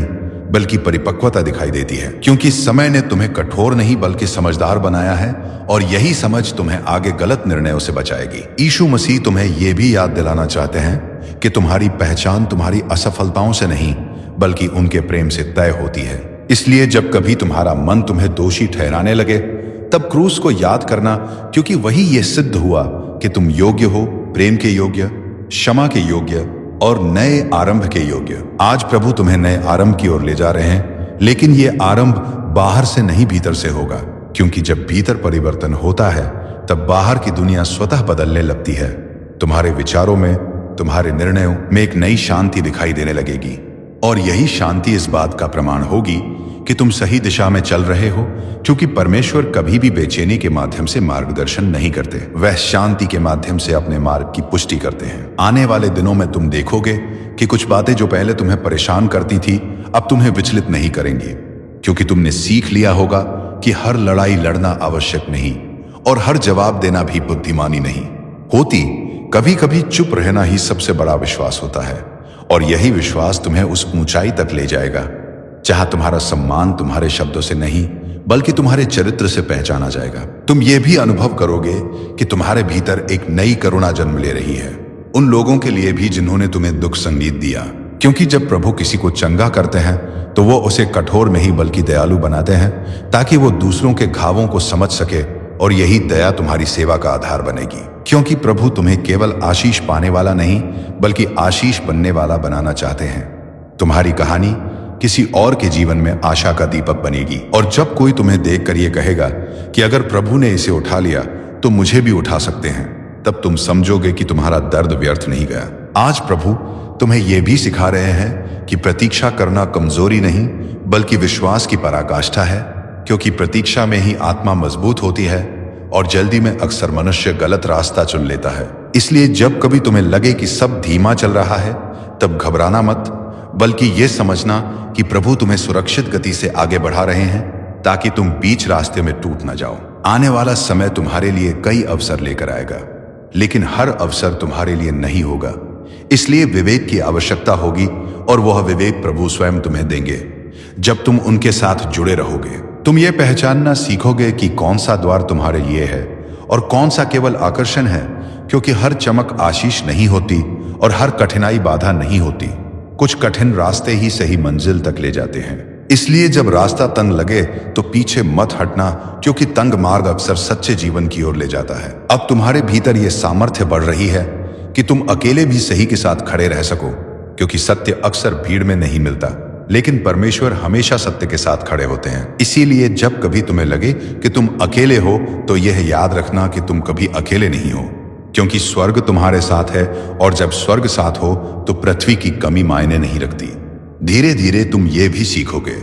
बल्कि परिपक्वता दिखाई देती है, क्योंकि समय ने तुम्हें कठोर नहीं बल्कि समझदार बनाया है, और यही समझ तुम्हें आगे गलत निर्णयों से बचाएगी। यीशु मसीह तुम्हें यह भी याद दिलाना चाहते हैं कि तुम्हारी पहचान तुम्हारी असफलताओं से नहीं बल्कि उनके प्रेम से तय होती है। इसलिए जब कभी तुम्हारा मन तुम्हें दोषी ठहराने लगे, तब क्रूस को याद करना, क्योंकि वही ये सिद्ध हुआ कि तुम योग्य हो, प्रेम के योग्य, क्षमा के योग्य और नए आरंभ के योग्य। आज प्रभु तुम्हें नए आरंभ की ओर ले जा रहे हैं, लेकिन ये आरंभ बाहर से नहीं भीतर से होगा, क्योंकि जब भीतर परिवर्तन होता है तब बाहर की दुनिया स्वतः बदलने लगती है। तुम्हारे विचारों में, तुम्हारे निर्णयों में एक नई शांति दिखाई देने लगेगी, और यही शांति इस बात का प्रमाण होगी कि तुम सही दिशा में चल रहे हो, क्योंकि परमेश्वर कभी भी बेचैनी के माध्यम से मार्गदर्शन नहीं करते, वह शांति के माध्यम से अपने मार्ग की पुष्टि करते हैं। आने वाले दिनों में तुम देखोगे कि कुछ बातें जो पहले तुम्हें परेशान करती थी अब तुम्हें विचलित नहीं करेंगी, क्योंकि तुमने सीख लिया होगा कि हर लड़ाई लड़ना आवश्यक नहीं और हर जवाब देना भी बुद्धिमानी नहीं होती। कभी कभी चुप रहना ही सबसे बड़ा विश्वास होता है, और यही विश्वास तुम्हें उस ऊंचाई तक ले जाएगा जहां तुम्हारा सम्मान तुम्हारे शब्दों से नहीं बल्कि तुम्हारे चरित्र से पहचाना जाएगा। तुम ये भी अनुभव करोगे कि तुम्हारे भीतर एक नई करुणा जन्म ले रही है, उन लोगों के लिए भी जिन्होंने तुम्हें दुख संगीत दिया, क्योंकि जब प्रभु किसी को चंगा करते हैं तो वो उसे कठोर नहीं बल्कि दयालु बनाते हैं, ताकि वो दूसरों के घावों को समझ सके, और यही दया तुम्हारी सेवा का आधार बनेगी, क्योंकि प्रभु तुम्हें केवल आशीष पाने वाला नहीं बल्कि आशीष बनने वाला बनाना चाहते हैं। तुम्हारी कहानी किसी और के जीवन में आशा का दीपक बनेगी, और जब कोई तुम्हें देखकर यह कहेगा कि अगर प्रभु ने इसे उठा लिया तो मुझे भी उठा सकते हैं, तब तुम समझोगे कि तुम्हारा दर्द व्यर्थ नहीं गया। आज प्रभु तुम्हें यह भी सिखा रहे हैं कि प्रतीक्षा करना कमजोरी नहीं बल्कि विश्वास की पराकाष्ठा है, क्योंकि प्रतीक्षा में ही आत्मा मजबूत होती है, और जल्दी में अक्सर मनुष्य गलत रास्ता चुन लेता है। इसलिए जब कभी तुम्हें लगे कि सब धीमा चल रहा है, तब घबराना मत, बल्कि ये समझना कि प्रभु तुम्हें सुरक्षित गति से आगे बढ़ा रहे हैं, ताकि तुम बीच रास्ते में टूट न जाओ। आने वाला समय तुम्हारे लिए कई अवसर लेकर आएगा, लेकिन हर अवसर तुम्हारे लिए नहीं होगा, इसलिए विवेक की आवश्यकता होगी, और वह विवेक प्रभु स्वयं तुम्हें देंगे जब तुम उनके साथ जुड़े रहोगे। तुम ये पहचानना सीखोगे कि कौन सा द्वार तुम्हारे लिए है और कौन सा केवल आकर्षण है, क्योंकि हर चमक आशीष नहीं होती और हर कठिनाई बाधा नहीं होती। कुछ कठिन रास्ते ही सही मंजिल तक ले जाते हैं। इसलिए जब रास्ता तंग लगे तो पीछे मत हटना, क्योंकि तंग मार्ग अक्सर सच्चे जीवन की ओर ले जाता है। अब तुम्हारे भीतर यह सामर्थ्य बढ़ रही है कि तुम अकेले भी सही के साथ खड़े रह सको, क्योंकि सत्य अक्सर भीड़ में नहीं मिलता, लेकिन परमेश्वर हमेशा सत्य के साथ खड़े होते हैं। इसीलिए जब कभी तुम्हें लगे कि तुम अकेले हो तो यह याद रखना कि तुम कभी अकेले नहीं हो, क्योंकि स्वर्ग तुम्हारे साथ है, और जब स्वर्ग साथ हो तो पृथ्वी की कमी मायने नहीं रखती। धीरे धीरे तुम ये भी सीखोगे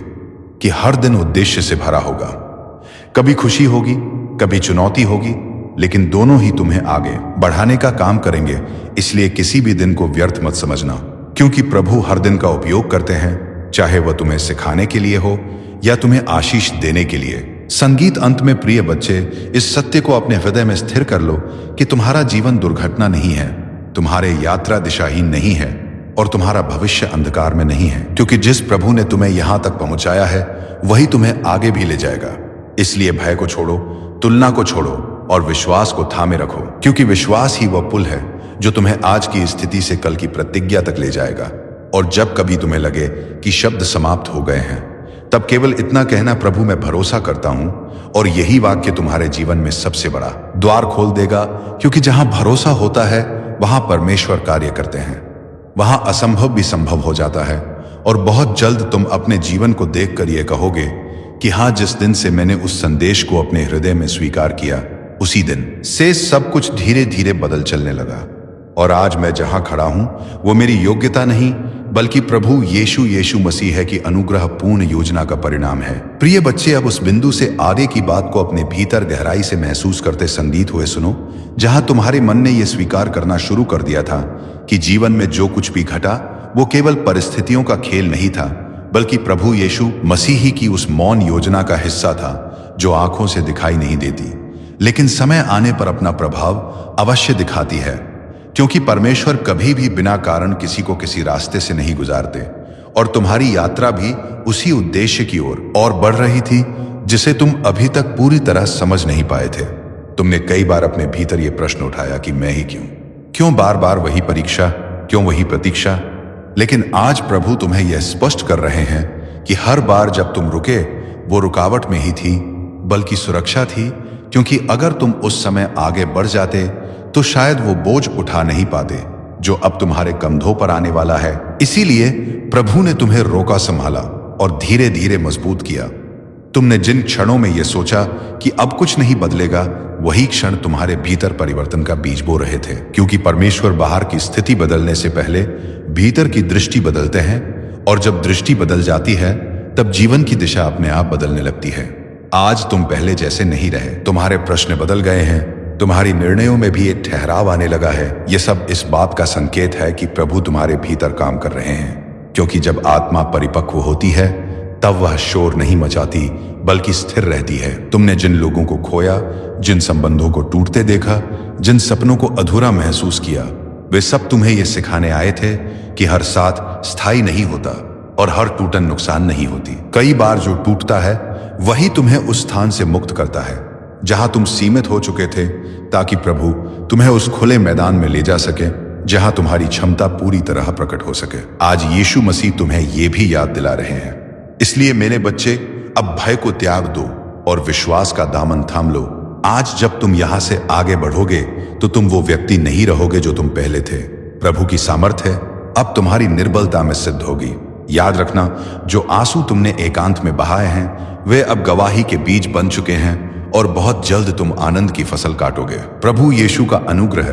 कि हर दिन उद्देश्य से भरा होगा। कभी खुशी होगी, कभी चुनौती होगी, लेकिन दोनों ही तुम्हें आगे बढ़ाने का काम करेंगे। इसलिए किसी भी दिन को व्यर्थ मत समझना, क्योंकि प्रभु हर दिन का उपयोग करते हैं, चाहे वह तुम्हें सिखाने के लिए हो या तुम्हें आशीष देने के लिए। संगीत अंत में प्रिय बच्चे, इस सत्य को अपने हृदय में स्थिर कर लो कि तुम्हारा जीवन दुर्घटना नहीं है, तुम्हारे यात्रा दिशाहीन नहीं है, और तुम्हारा भविष्य अंधकार में नहीं है, क्योंकि जिस प्रभु ने तुम्हें यहां तक पहुंचाया है वही तुम्हें आगे भी ले जाएगा। इसलिए भय को छोड़ो, तुलना को छोड़ो और विश्वास को थामे रखो, क्योंकि विश्वास ही वह पुल है जो तुम्हें आज की स्थिति से कल की प्रतिज्ञा तक ले जाएगा। और जब कभी तुम्हें लगे कि शब्द समाप्त हो गए हैं, तब केवल इतना कहना, प्रभु मैं भरोसा करता हूं, और यही वाक्य तुम्हारे जीवन में सबसे बड़ा द्वार खोल देगा, क्योंकि जहां भरोसा होता है वहां परमेश्वर कार्य करते हैं, वहां असंभव भी संभव हो जाता है, और बहुत जल्द तुम अपने जीवन को देखकर यह कहोगे कि हाँ, जिस दिन से मैंने उस संदेश को अपने हृदय में स्वीकार किया, उसी दिन से सब कुछ धीरे धीरे बदल चलने लगा, और आज मैं जहां खड़ा हूं वो मेरी योग्यता नहीं बल्कि प्रभु यीशु मसीह है की अनुग्रह पूर्ण योजना का परिणाम है। प्रिय बच्चे, अब उस बिंदु से आगे की बात को अपने भीतर गहराई से महसूस करते संगीत हुए सुनो, जहां तुम्हारे मन ने यह स्वीकार करना शुरू कर दिया था कि जीवन में जो कुछ भी घटा वो केवल परिस्थितियों का खेल नहीं था, बल्कि प्रभु यीशु मसीह की उस मौन योजना का हिस्सा था जो आंखों से दिखाई नहीं देती, लेकिन समय आने पर अपना प्रभाव अवश्य दिखाती है। क्योंकि परमेश्वर कभी भी बिना कारण किसी को किसी रास्ते से नहीं गुजारते, और तुम्हारी यात्रा भी उसी उद्देश्य की ओर और बढ़ रही थी जिसे तुम अभी तक पूरी तरह समझ नहीं पाए थे। तुमने कई बार अपने भीतर यह प्रश्न उठाया कि मैं ही क्यों बार बार वही परीक्षा, क्यों वही प्रतीक्षा। लेकिन आज प्रभु तुम्हें यह स्पष्ट कर रहे हैं कि हर बार जब तुम रुके वो रुकावट में ही थी, बल्कि सुरक्षा थी, क्योंकि अगर तुम उस समय आगे बढ़ जाते तो शायद वो बोझ उठा नहीं पाते जो अब तुम्हारे कंधों पर आने वाला है। इसीलिए प्रभु ने तुम्हें रोका, संभाला और धीरे धीरे मजबूत किया। तुमने जिन क्षणों में यह सोचा कि अब कुछ नहीं बदलेगा, वही क्षण तुम्हारे भीतर परिवर्तन का बीज बो रहे थे, क्योंकि परमेश्वर बाहर की स्थिति बदलने से पहले भीतर की दृष्टि बदलते हैं, और जब दृष्टि बदल जाती है तब जीवन की दिशा अपने आप बदलने लगती है। आज तुम पहले जैसे नहीं रहे, तुम्हारे प्रश्न बदल गए हैं, तुम्हारी निर्णयों में भी एक ठहराव आने लगा है। यह सब इस बात का संकेत है कि प्रभु तुम्हारे भीतर काम कर रहे हैं, क्योंकि जब आत्मा परिपक्व होती है तब वह शोर नहीं मचाती बल्कि स्थिर रहती है। तुमने जिन लोगों को खोया, जिन संबंधों को टूटते देखा, जिन सपनों को अधूरा महसूस किया, वे सब तुम्हें यह सिखाने आए थे कि हर साथ स्थायी नहीं होता और हर टूटन नुकसान नहीं होती। कई बार जो टूटता है वही तुम्हें उस स्थान से मुक्त करता है जहां तुम सीमित हो चुके थे, ताकि प्रभु तुम्हें उस खुले मैदान में ले जा सके जहां तुम्हारी क्षमता पूरी तरह प्रकट हो सके। आज यीशु मसीह तुम्हें यह भी याद दिला रहे हैं। इसलिए मेरे बच्चे, अब भय को त्याग दो और विश्वास का दामन थाम लो। आज जब तुम यहां से आगे बढ़ोगे तो तुम वो व्यक्ति नहीं रहोगे जो तुम पहले थे। प्रभु की सामर्थ्य अब तुम्हारी निर्बलता में सिद्ध होगी। याद रखना, जो आंसू तुमने एकांत में बहाए हैं वे अब गवाही के बीज बन चुके हैं और बहुत जल्द तुम आनंद की फसल काटोगे। प्रभु यीशु का अनुग्रह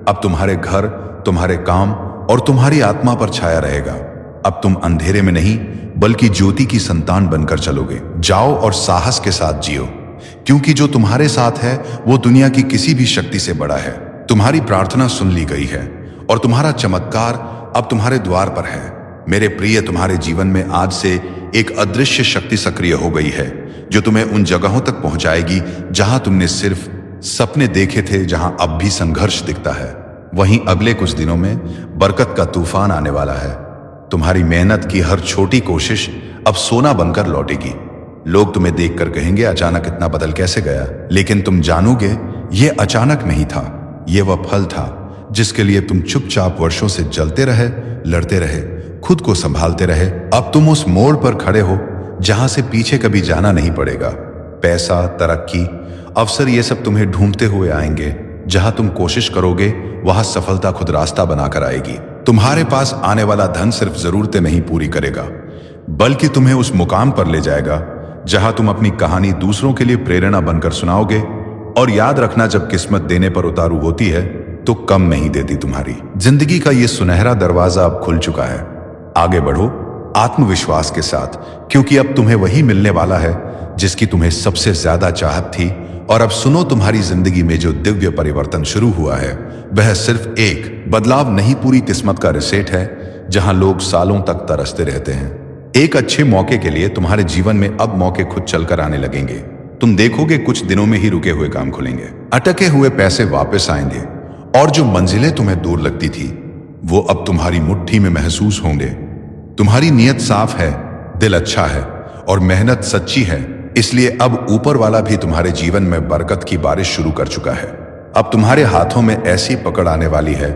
अब तुम्हारे घर, तुम्हारे काम और तुम्हारी आत्मा पर छाया रहेगा। अब तुम अंधेरे में नहीं बल्कि ज्योति की संतान बनकर चलोगे। जाओ और साहस के साथ जियो, क्योंकि जो तुम्हारे साथ है वो दुनिया की किसी भी शक्ति से बड़ा है। तुम्हारी प्रार्थना सुन ली गई है और तुम्हारा चमत्कार अब तुम्हारे द्वार पर है। मेरे प्रिय, तुम्हारे जीवन में आज से एक अदृश्य शक्ति सक्रिय हो गई है जो तुम्हें उन जगहों तक पहुंचाएगी जहां तुमने सिर्फ सपने देखे थे, जहां अब भी संघर्ष दिखता है। वहीं अगले कुछ दिनों में बरकत का तूफान आने वाला है। तुम्हारी मेहनत की हर छोटी कोशिश अब सोना बनकर लौटेगी। लोग तुम्हें देखकर कहेंगे, अचानक इतना बदल कैसे गया? लेकिन तुम जानोगे यह अचानक नहीं था, यह वह फल था जिसके लिए तुम चुपचाप वर्षों से जलते रहे, लड़ते रहे, खुद को संभालते रहे। अब तुम उस मोड़ पर खड़े हो जहां से पीछे कभी जाना नहीं पड़ेगा। पैसा, तरक्की, अवसर, ये सब तुम्हें ढूंढते हुए आएंगे। जहां तुम कोशिश करोगे वहां सफलता खुद रास्ता बनाकर आएगी। तुम्हारे पास आने वाला धन सिर्फ जरूरतें नहीं पूरी करेगा, बल्कि तुम्हें उस मुकाम पर ले जाएगा जहां तुम अपनी कहानी दूसरों के लिए प्रेरणा बनकर सुनाओगे। और याद रखना, जब किस्मत देने पर उतारू होती है तो कम नहीं देती। तुम्हारी जिंदगी का यह सुनहरा दरवाजा अब खुल चुका है। आगे बढ़ो आत्मविश्वास के साथ, क्योंकि अब तुम्हें वही मिलने वाला है जिसकी तुम्हें सबसे ज्यादा चाहत थी। और अब सुनो, तुम्हारी जिंदगी में जो दिव्य परिवर्तन शुरू हुआ है वह सिर्फ एक बदलाव नहीं, पूरी किस्मत का रिसेट है जहां लोग सालों तक तरसते रहते हैं। एक अच्छे मौके के लिए तुम्हारे जीवन में अब मौके खुद चलकर आने लगेंगे। तुम देखोगे कुछ दिनों में ही रुके हुए काम खुलेंगे, अटके हुए पैसे वापस आएंगे, और जो मंजिलें तुम्हें दूर लगती थी वो अब तुम्हारी मुट्ठी में महसूस होंगे। तुम्हारी नीयत साफ है, दिल अच्छा है और मेहनत सच्ची है, इसलिए अब ऊपर वाला भी तुम्हारे जीवन में बरकत की बारिश शुरू कर चुका है। अब तुम्हारे हाथों में ऐसी पकड़ आने वाली है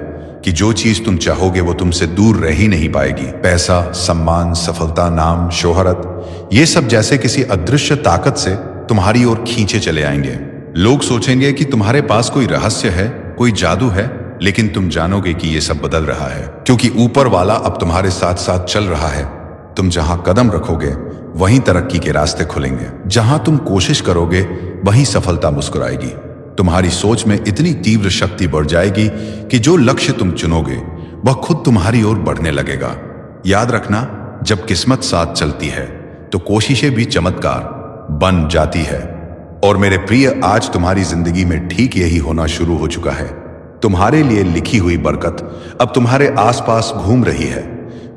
कि जो चीज तुम चाहोगे वो तुमसे दूर रह ही नहीं पाएगी। पैसा, सम्मान, सफलता, नाम, शोहरत, ये सब जैसे किसी अदृश्य ताकत से तुम्हारी ओर खींचे चले आएंगे। लोग सोचेंगे कि तुम्हारे पास कोई रहस्य है, कोई जादू है, लेकिन तुम जानोगे कि ये सब बदल रहा है, क्योंकि ऊपर वाला अब तुम्हारे साथ साथ चल रहा है। तुम जहां कदम रखोगे वहीं तरक्की के रास्ते खुलेंगे। जहां तुम कोशिश करोगे वहीं सफलता मुस्कुराएगी। तुम्हारी सोच में इतनी तीव्र शक्ति बढ़ जाएगी कि जो लक्ष्य तुम चुनोगे वह खुद तुम्हारी ओर बढ़ने लगेगा। याद रखना, जब किस्मत साथ चलती है तो कोशिशें भी चमत्कार बन जाती है। और मेरे प्रिय, आज तुम्हारी जिंदगी में ठीक यही होना शुरू हो चुका है। तुम्हारे लिए लिखी हुई बरकत अब तुम्हारे आसपास घूम रही है।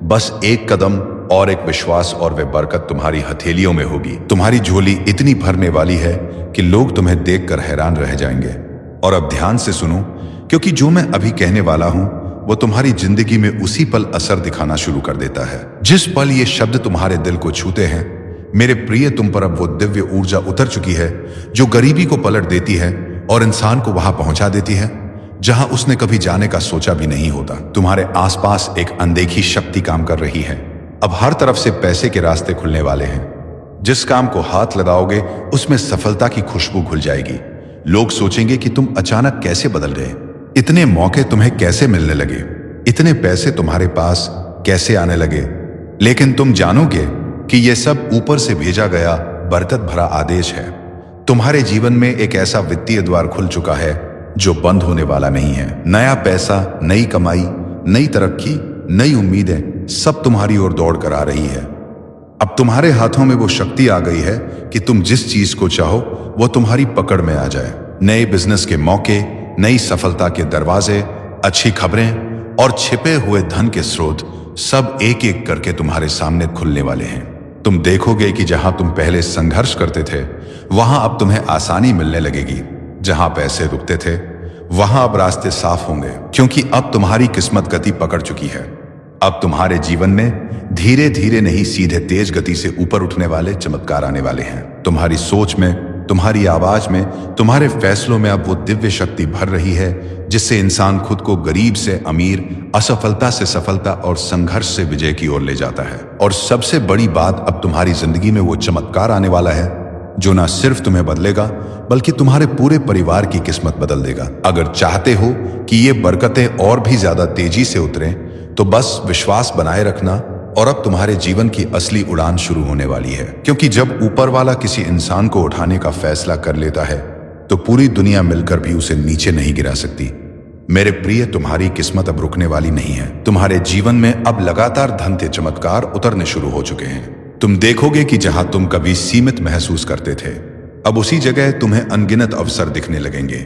बस एक कदम और एक विश्वास और वे बरकत तुम्हारी हथेलियों में होगी। तुम्हारी झोली इतनी भरने वाली है कि लोग तुम्हें देखकर हैरान रह जाएंगे। और अब ध्यान से सुनो, क्योंकि जो मैं अभी कहने वाला हूं वो तुम्हारी जिंदगी में उसी पल असर दिखाना शुरू कर देता है। जिस पल ये शब्द तुम्हारे दिल को छूते हैं, मेरे प्रिय, तुम पर अब वो दिव्य ऊर्जा उतर चुकी है जो गरीबी को पलट देती है और इंसान को वहां पहुंचा देती है जहां उसने कभी जाने का सोचा भी नहीं होता। तुम्हारे आसपास एक अनदेखी शक्ति काम कर रही है। अब हर तरफ से पैसे के रास्ते खुलने वाले हैं। जिस काम को हाथ लगाओगे उसमें सफलता की खुशबू घुल जाएगी। लोग सोचेंगे कि तुम अचानक कैसे बदल गए, इतने मौके तुम्हें कैसे मिलने लगे, इतने पैसे तुम्हारे पास कैसे आने लगे। लेकिन तुम जानोगे कि यह सब ऊपर से भेजा गया बरकत भरा आदेश है। तुम्हारे जीवन में एक ऐसा वित्तीय द्वार खुल चुका है जो बंद होने वाला नहीं है। नया पैसा, नई कमाई, नई तरक्की, नई उम्मीदें सब तुम्हारी ओर दौड़ कर आ रही है। अब तुम्हारे हाथों में वो शक्ति आ गई है कि तुम जिस चीज को चाहो वो तुम्हारी पकड़ में आ जाए। नए बिजनेस के मौके, नई सफलता के दरवाजे, अच्छी खबरें और छिपे हुए धन के स्रोत सब एक एक करके तुम्हारे सामने खुलने वाले हैं। तुम देखोगे कि जहां तुम पहले संघर्ष करते थे वहां अब तुम्हें आसानी मिलने लगेगी। जहां पैसे रुकते थे वहां अब रास्ते साफ होंगे, क्योंकि अब तुम्हारी किस्मत गति पकड़ चुकी है। अब तुम्हारे जीवन में धीरे धीरे नहीं, सीधे तेज गति से ऊपर उठने वाले चमत्कार आने वाले हैं। तुम्हारी सोच में, तुम्हारी आवाज में, तुम्हारे फैसलों में अब वो दिव्य शक्ति भर रही है जिससे इंसान खुद को गरीब से अमीर, असफलता से सफलता और संघर्ष से विजय की ओर ले जाता है। और सबसे बड़ी बात, अब तुम्हारी जिंदगी में वो चमत्कार आने वाला है जो ना सिर्फ तुम्हें बदलेगा बल्कि तुम्हारे पूरे परिवार की किस्मत बदल देगा। अगर चाहते हो कि ये बरकतें और भी ज्यादा तेजी से उतरें तो बस विश्वास बनाए रखना और अब तुम्हारे जीवन की असली उड़ान शुरू होने वाली है। क्योंकि जब ऊपर वाला किसी इंसान को उठाने का फैसला कर लेता है तो पूरी दुनिया मिलकर भी उसे नीचे नहीं गिरा सकती। मेरे प्रिय, तुम्हारी किस्मत अब रुकने वाली नहीं है। तुम्हारे जीवन में अब लगातार धन के चमत्कार उतरने शुरू हो चुके हैं। तुम देखोगे कि जहां तुम कभी सीमित महसूस करते थे, अब उसी जगह तुम्हें अनगिनत अवसर दिखने लगेंगे।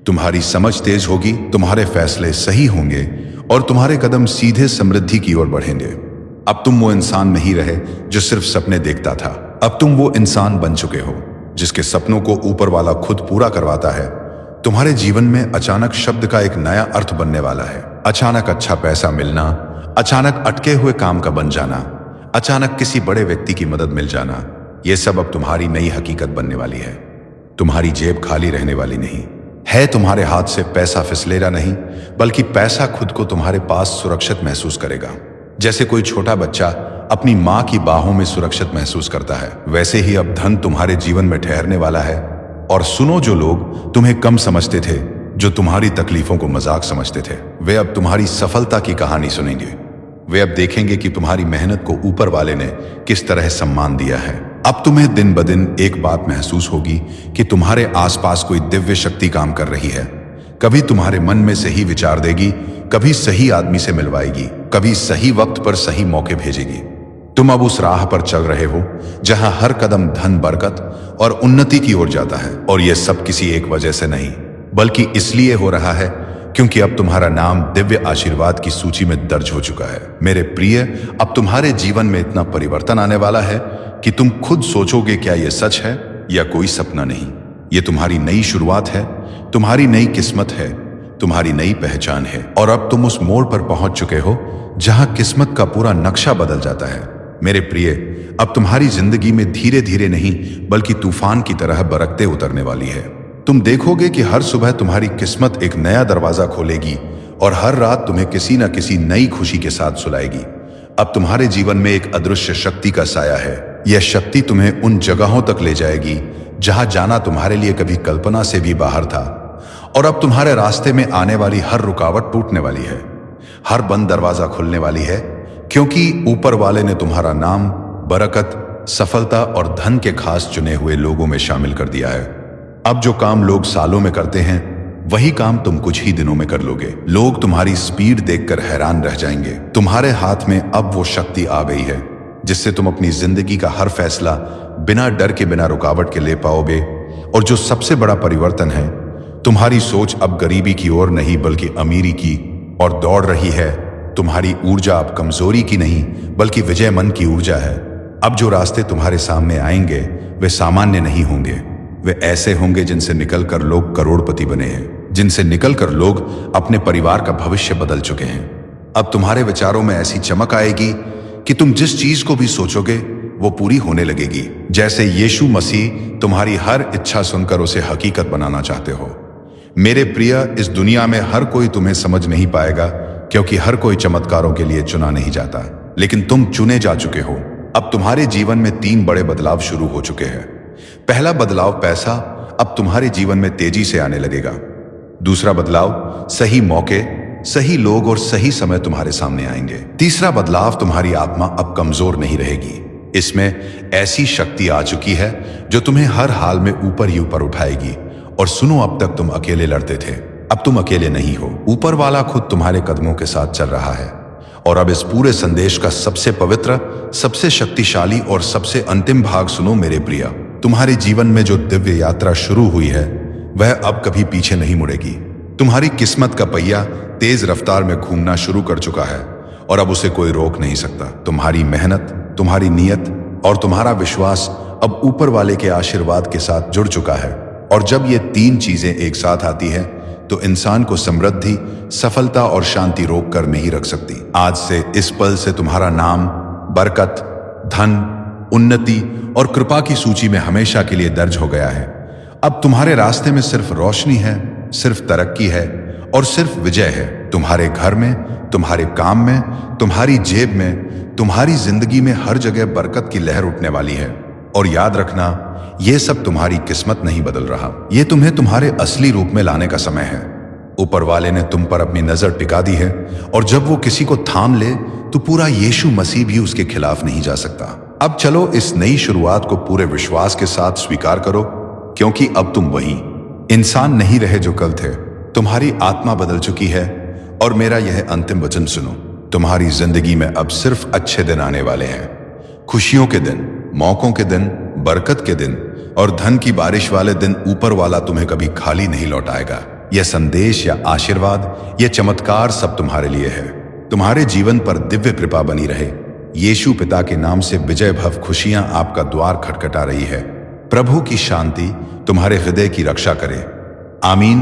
तुम्हारी समझ तेज होगी, तुम्हारे फैसले सही होंगे और तुम्हारे कदम सीधे समृद्धि की ओर बढ़ेंगे। अब तुम वो इंसान नहीं रहे जो सिर्फ सपने देखता था। अब तुम वो इंसान बन चुके हो जिसके सपनों को ऊपर वाला खुद पूरा करवाता है। तुम्हारे जीवन में अचानक शब्द का एक नया अर्थ बनने वाला है। अचानक अच्छा पैसा मिलना, अचानक अटके हुए काम का बन जाना, अचानक किसी बड़े व्यक्ति की मदद मिल जाना, ये सब अब तुम्हारी नई हकीकत बनने वाली है। तुम्हारी जेब खाली रहने वाली नहीं है। तुम्हारे हाथ से पैसा फिसलेगा नहीं, बल्कि पैसा खुद को तुम्हारे पास सुरक्षित महसूस करेगा। जैसे कोई छोटा बच्चा अपनी माँ की बाहों में सुरक्षित महसूस करता है, वैसे ही अब धन तुम्हारे जीवन में ठहरने वाला है। और सुनो, जो लोग तुम्हें कम समझते थे, जो तुम्हारी तकलीफों को मजाक समझते थे, वे अब तुम्हारी सफलता की कहानी सुनेंगे। वे अब देखेंगे कि तुम्हारी मेहनत को ऊपर वाले ने किस तरह सम्मान दिया है। अब तुम्हें दिन ब दिन एक बात महसूस होगी कि तुम्हारे आसपास कोई दिव्य शक्ति काम कर रही है। कभी तुम्हारे मन में सही विचार देगी, कभी सही आदमी से मिलवाएगी, कभी सही वक्त पर सही मौके भेजेगी। तुम अब उस राह पर चल रहे हो जहां हर कदम धन, बरकत और उन्नति की ओर जाता है। और यह सब किसी एक वजह से नहीं, बल्कि इसलिए हो रहा है क्योंकि अब तुम्हारा नाम दिव्य आशीर्वाद की सूची में दर्ज हो चुका है। मेरे प्रिय, अब तुम्हारे जीवन में इतना परिवर्तन आने वाला है कि तुम खुद सोचोगे, क्या यह सच है या कोई सपना नहीं। ये तुम्हारी नई शुरुआत है, तुम्हारी नई किस्मत है, तुम्हारी नई पहचान है। और अब तुम उस मोड़ पर पहुंच चुके हो जहां किस्मत का पूरा नक्शा बदल जाता है। मेरे प्रिय, अब तुम्हारी जिंदगी में धीरे धीरे नहीं बल्कि तूफान की तरह बरकते उतरने वाली है। तुम देखोगे कि हर सुबह तुम्हारी किस्मत एक नया दरवाजा खोलेगी और हर रात तुम्हें किसी न किसी नई खुशी के साथ सुलाएगी। अब तुम्हारे जीवन में एक अदृश्य शक्ति का साया है। यह शक्ति तुम्हें उन जगहों तक ले जाएगी जहां जाना तुम्हारे लिए कभी कल्पना से भी बाहर था। और अब तुम्हारे रास्ते में आने वाली हर रुकावट टूटने वाली है, हर बंद दरवाजा खुलने वाली है, क्योंकि ऊपर वाले ने तुम्हारा नाम बरकत, सफलता और धन के खास चुने हुए लोगों में शामिल कर दिया है। अब जो काम लोग सालों में करते हैं, वही काम तुम कुछ ही दिनों में कर लोगे। लोग तुम्हारी स्पीड देखकर हैरान रह जाएंगे। तुम्हारे हाथ में अब वो शक्ति आ गई है जिससे तुम अपनी जिंदगी का हर फैसला बिना डर के, बिना रुकावट के ले पाओगे। और जो सबसे बड़ा परिवर्तन है, तुम्हारी सोच अब गरीबी की ओर नहीं बल्कि अमीरी की ओर दौड़ रही है। तुम्हारी ऊर्जा अब कमजोरी की नहीं बल्कि विजय मन की ऊर्जा है। अब जो रास्ते तुम्हारे सामने आएंगे वे सामान्य नहीं होंगे, वे ऐसे होंगे जिनसे निकलकर लोग करोड़पति बने हैं। जिनसे निकलकर लोग अपने परिवार का भविष्य बदल चुके हैं। अब तुम्हारे विचारों में ऐसी चमक आएगी कि तुम जिस चीज को भी सोचोगे वो पूरी होने लगेगी। जैसे यीशु मसीह तुम्हारी हर इच्छा सुनकर उसे हकीकत बनाना चाहते हो। मेरे प्रिय, इस दुनिया में हर कोई तुम्हें समझ नहीं पाएगा, क्योंकि हर कोई चमत्कारों के लिए चुना नहीं जाता, लेकिन तुम चुने जा चुके हो। अब तुम्हारे जीवन में 3 बड़े बदलाव शुरू हो चुके हैं। पहला बदलाव, पैसा अब तुम्हारे जीवन में तेजी से आने लगेगा। दूसरा बदलाव, सही मौके, सही लोग और सही समय तुम्हारे सामने आएंगे। तीसरा बदलाव, तुम्हारी आत्मा अब कमजोर नहीं रहेगी। इसमें ऐसी शक्ति आ चुकी है जो तुम्हें हर हाल में ऊपर ही ऊपर उठाएगी। और सुनो, अब तक तुम अकेले लड़ते थे, अब तुम अकेले नहीं हो। ऊपर वाला खुद तुम्हारे कदमों के साथ चल रहा है। और अब इस पूरे संदेश का सबसे पवित्र, सबसे शक्तिशाली और सबसे अंतिम भाग सुनो मेरे प्रिय। तुम्हारे जीवन में जो दिव्य यात्रा शुरू हुई है वह अब कभी पीछे नहीं मुड़ेगी। तुम्हारी किस्मत का पहिया तेज रफ्तार में घूमना शुरू कर चुका है और अब उसे कोई रोक नहीं सकता। तुम्हारी मेहनत, तुम्हारी नीयत और तुम्हारा विश्वास अब ऊपर वाले के आशीर्वाद के साथ जुड़ चुका है। और जब ये 3 चीजें एक साथ आती हैं तो इंसान को समृद्धि, सफलता और शांति रोक कर नहीं रख सकती। आज से, इस पल से तुम्हारा नाम बरकत, धन, उन्नति और कृपा की सूची में हमेशा के लिए दर्ज हो गया है। अब तुम्हारे रास्ते में सिर्फ रोशनी है, सिर्फ तरक्की है और सिर्फ विजय है। तुम्हारे घर में, तुम्हारे काम में, तुम्हारी जेब में, तुम्हारी जिंदगी में हर जगह बरकत की लहर उठने वाली है। और याद रखना, यह सब तुम्हारी किस्मत नहीं बदल रहा, यह तुम्हें तुम्हारे असली रूप में लाने का समय है। ऊपर वाले ने तुम पर अपनी नजर टिका दी है और जब वो किसी को थाम ले तो पूरा यीशु मसीह भी उसके खिलाफ नहीं जा सकता। अब चलो इस नई शुरुआत को पूरे विश्वास के साथ स्वीकार करो, क्योंकि अब तुम वही इंसान नहीं रहे जो कल थे। तुम्हारी आत्मा बदल चुकी है। और मेरा यह अंतिम वचन सुनो, तुम्हारी जिंदगी में अब सिर्फ अच्छे दिन आने वाले हैं। खुशियों के दिन, मौकों के दिन, बरकत के दिन और धन की बारिश वाले दिन। ऊपर वाला तुम्हें कभी खाली नहीं लौटाएगा। यह संदेश या आशीर्वाद, यह चमत्कार सब तुम्हारे लिए है। तुम्हारे जीवन पर दिव्य कृपा बनी रहे। यीशु पिता के नाम से विजय भव खुशियां आपका द्वार खटखटा रही है। प्रभु की शांति तुम्हारे हृदय की रक्षा करे। आमीन।